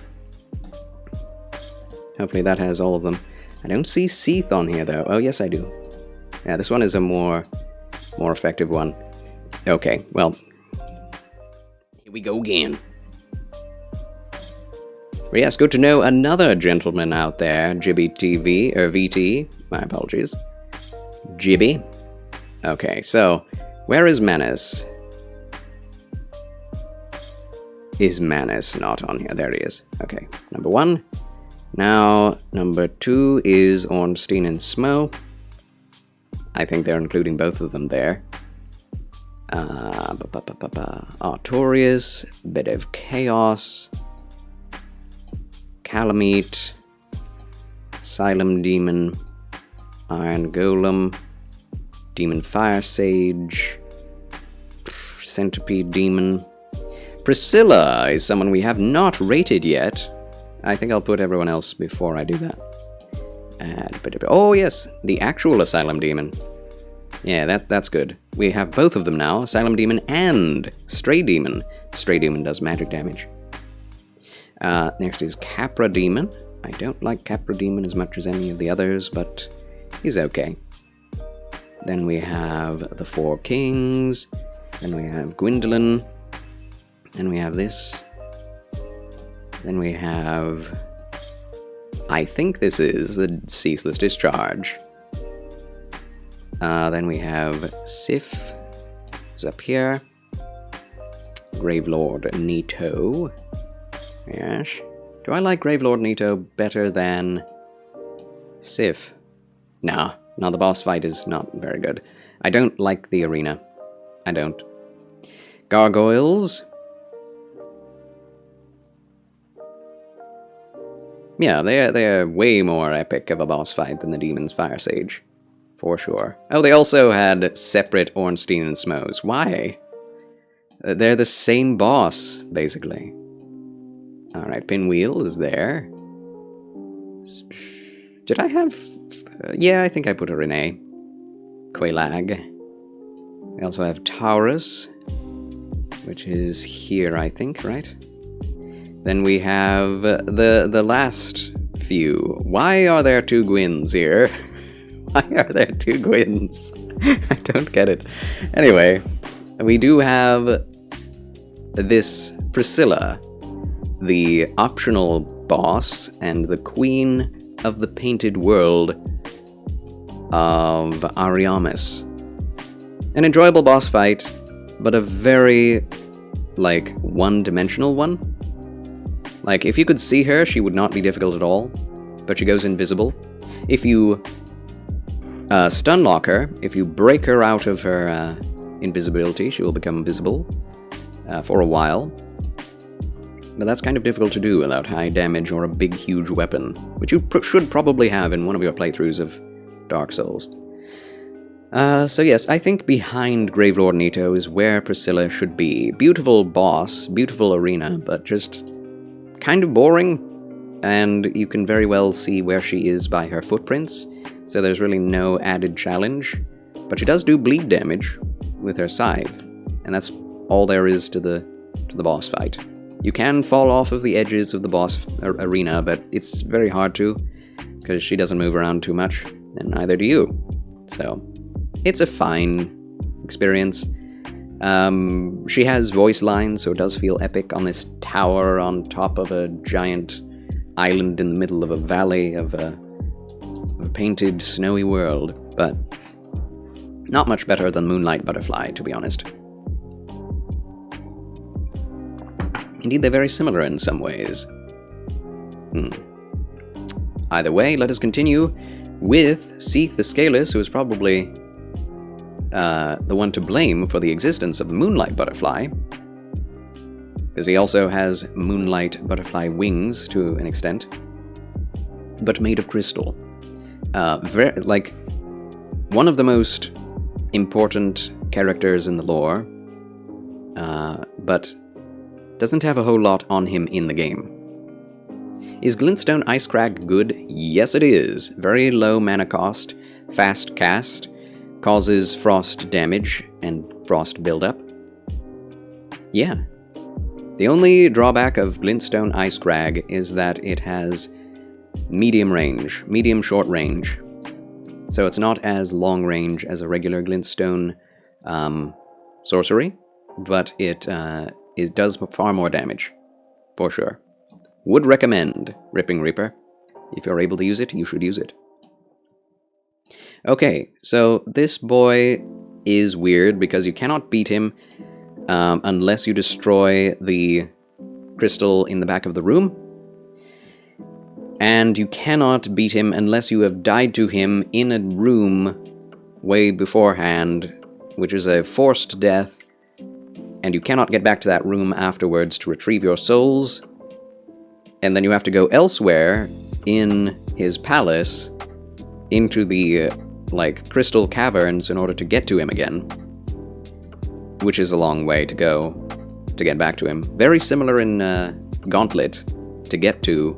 Hopefully that has all of them. I don't see Seath on here, though. Oh, yes, I do. Yeah, this one is a more effective one. Okay, well, here we go again. But yes, good to know another gentleman out there, Jibby TV, or VT. My apologies. Jibby. Okay, so, where is Manus? Is Manus not on here? There he is. Okay, number 1. Now, number 2 is Ornstein and Smo. I think they're including both of them there. Artorias, Bit of Chaos, Calamite, Xylem Demon, Iron Golem, Demon Fire Sage, Centipede Demon. Priscilla is someone we have not rated yet. I think I'll put everyone else before I do that. Oh yes, the actual Asylum Demon. Yeah, that's good. We have both of them now, Asylum Demon and Stray Demon. Stray Demon does magic damage. Next is Capra Demon. I don't like Capra Demon as much as any of the others, but he's okay. Then we have the 4 Kings. Then we have Gwendolyn. Then we have this. Then we have... I think this is the Ceaseless Discharge. Then we have Sif, who's up here. Gravelord Nito. Yes. Do I like Gravelord Nito better than Sif? No, the boss fight is not very good. I don't like the arena. I don't. Gargoyles. Yeah, they're way more epic of a boss fight than the Demon's Fire Sage, For sure. Oh, they also had separate Ornstein and Smoes. Why? They're the same boss, basically. Alright, Pinwheel is there. Did I have... yeah, I think I put her in A. Quelaag. We also have Taurus, which is here, I think, right? Then we have the last few. Why are there 2 Gwynns here? Why are there 2 Gwynns? I don't get it. Anyway, we do have this Priscilla, the optional boss and the queen of the painted world of Ariamis. An enjoyable boss fight, but a very, like, one-dimensional one. Like, if you could see her, she would not be difficult at all, but she goes invisible. If you stun lock her, if you break her out of her invisibility, she will become visible for a while. But that's kind of difficult to do without high damage or a big, huge weapon, which you should probably have in one of your playthroughs of Dark Souls. So yes, I think behind Gravelord Nito is where Priscilla should be. Beautiful boss, beautiful arena, but just kind of boring, and you can very well see where she is by her footprints, so there's really no added challenge. But she does do bleed damage with her scythe, and that's all there is to the boss fight. You can fall off of the edges of the boss arena, but it's very hard to, because she doesn't move around too much, and neither do you. So, it's a fine experience. She has voice lines, so it does feel epic on this tower on top of a giant island in the middle of a valley of a painted, snowy world, but not much better than Moonlight Butterfly, to be honest. Indeed, they're very similar in some ways. Either way, let us continue with Seath the Scaleless, who is probably the one to blame for the existence of Moonlight Butterfly, because he also has Moonlight Butterfly wings to an extent, but made of crystal. Like, one of the most important characters in the lore, but doesn't have a whole lot on him in the game. Is Glintstone Icecrag good? Yes, it is. Very low mana cost, fast cast, causes frost damage and frost buildup. Yeah. The only drawback of Glintstone Icecrag is that it has medium range, medium short range. So it's not as long range as a regular Glintstone sorcery, but it does far more damage, for sure. Would recommend Ripping Reaper. If you're able to use it, you should use it. Okay, so this boy is weird because you cannot beat him unless you destroy the crystal in the back of the room. And you cannot beat him unless you have died to him in a room way beforehand, which is a forced death, and you cannot get back to that room afterwards to retrieve your souls, and then you have to go elsewhere in his palace into the, like, crystal caverns in order to get to him again, which is a long way to go to get back to him. Very similar in Gauntlet to get to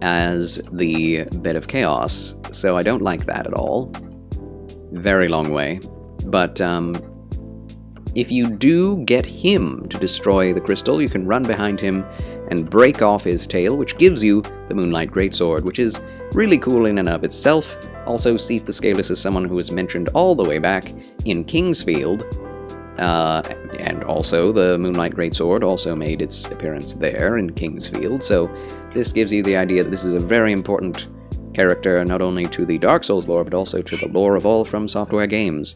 as the Bed of Chaos, so I don't like that at all. Very long way. But if you do get him to destroy the crystal, you can run behind him and break off his tail, which gives you the Moonlight Greatsword, which is really cool in and of itself. Also, Seath the Scaleless is someone who was mentioned all the way back in Kingsfield, and also the Moonlight Greatsword also made its appearance there in Kingsfield, so this gives you the idea that this is a very important character, not only to the Dark Souls lore, but also to the lore of all From Software games.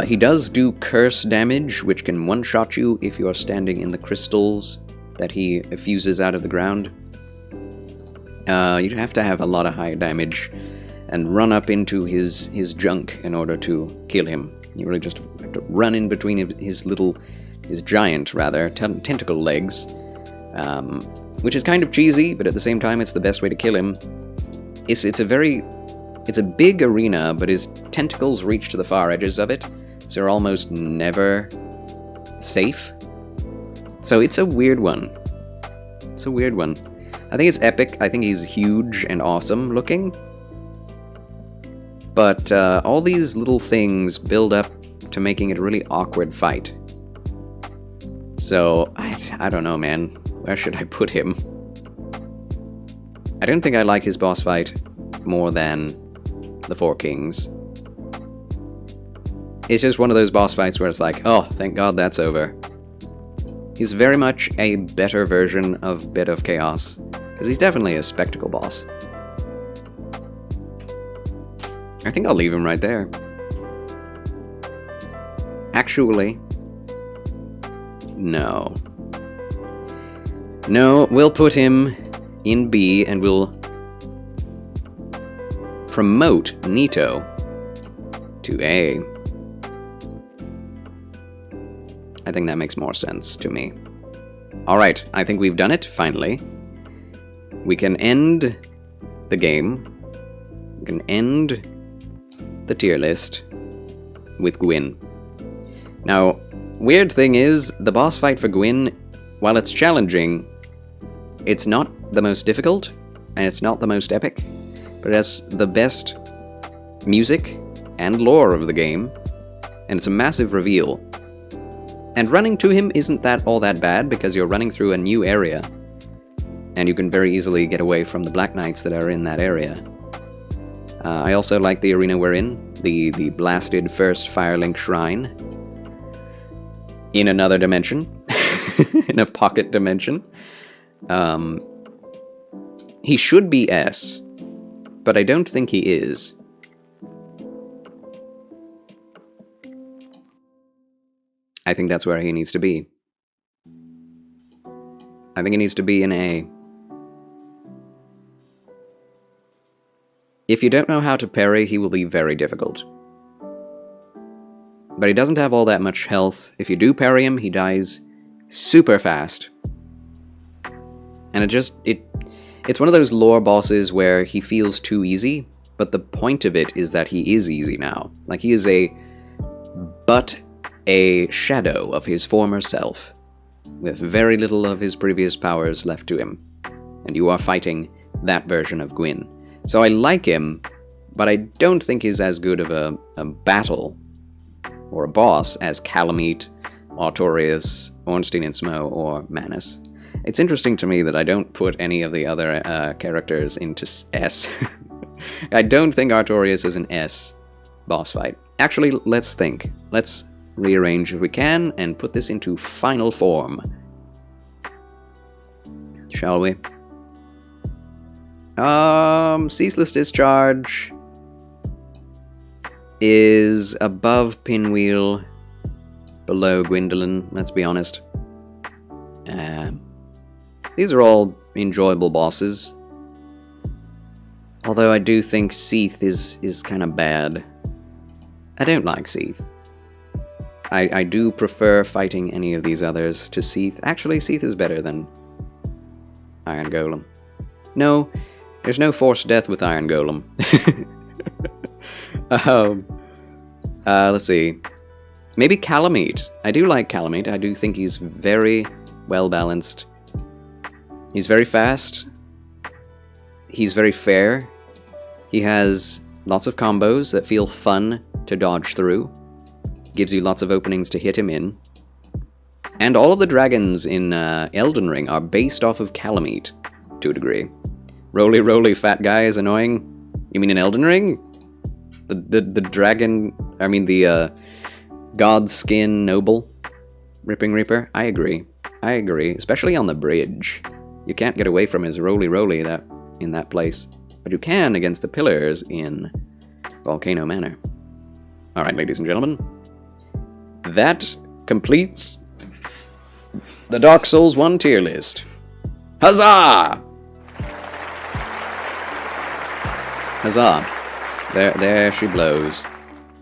He does do curse damage, which can one-shot you if you're standing in the crystals that he fuses out of the ground. You'd have to have a lot of high damage and run up into his junk in order to kill him. You really just have to run in between his giant, tentacle legs, which is kind of cheesy, but at the same time it's the best way to kill him. It's a very It's a big arena, but his tentacles reach to the far edges of it, so you're almost never safe. So it's a weird one. It's a weird one. I think it's epic. I think he's huge and awesome looking. But all these little things build up to making it a really awkward fight. So, I don't know, man. Where should I put him? I don't think I like his boss fight more than the Four Kings. It's just one of those boss fights where it's like, oh, thank God that's over. He's very much a better version of Bit of Chaos, because he's definitely a spectacle boss. I think I'll leave him right there. Actually, no. No, we'll put him in B, and we'll promote Nito to A. I think that makes more sense to me. Alright, I think we've done it, finally. We can end the game. We can end the tier list with Gwyn. Now, weird thing is, the boss fight for Gwyn, while it's challenging, it's not the most difficult, and it's not the most epic, but it has the best music and lore of the game, and it's a massive reveal. And running to him isn't all that bad, because you're running through a new area, and you can very easily get away from the Black Knights that are in that area. I also like the arena we're in, the blasted first Firelink Shrine, in another dimension, in a pocket dimension. He should be S, but I don't think he is. I think that's where he needs to be. I think he needs to be in A. If you don't know how to parry, he will be very difficult. But he doesn't have all that much health. If you do parry him, he dies super fast. And it's one of those lore bosses where he feels too easy, but the point of it is that he is easy now. Like, he is but a shadow of his former self, with very little of his previous powers left to him. And you are fighting that version of Gwyn. So I like him, but I don't think he's as good of a battle or a boss as Calamite, Artorias, Ornstein and Smough, or Manus. It's interesting to me that I don't put any of the other characters into S. I don't think Artorias is an S boss fight. Actually, let's think. Let's rearrange if we can and put this into final form. Shall we? Ceaseless Discharge is above Pinwheel, below Gwyndolin, let's be honest. These are all enjoyable bosses. Although I do think Seath is kind of bad. I don't like Seath. I do prefer fighting any of these others to Seath. Actually, Seath is better than Iron Golem. No, there's no forced death with Iron Golem. Let's see. Maybe Calamite. I do like Calamite. I do think he's very well balanced. He's very fast. He's very fair. He has lots of combos that feel fun to dodge through. Gives you lots of openings to hit him in. And all of the dragons in Elden Ring are based off of Calamite, to a degree. Roly fat guy is annoying. You mean in Elden Ring? The dragon, I mean the God Skin Noble Ripping Reaper? I agree, especially on the bridge. You can't get away from his roly in that place. But you can against the pillars in Volcano Manor. Alright, ladies and gentlemen. That completes the Dark Souls 1 tier list. Huzzah! Huzzah. There she blows.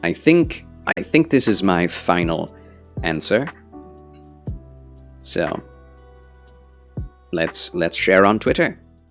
I think this is my final answer. So let's share on Twitter.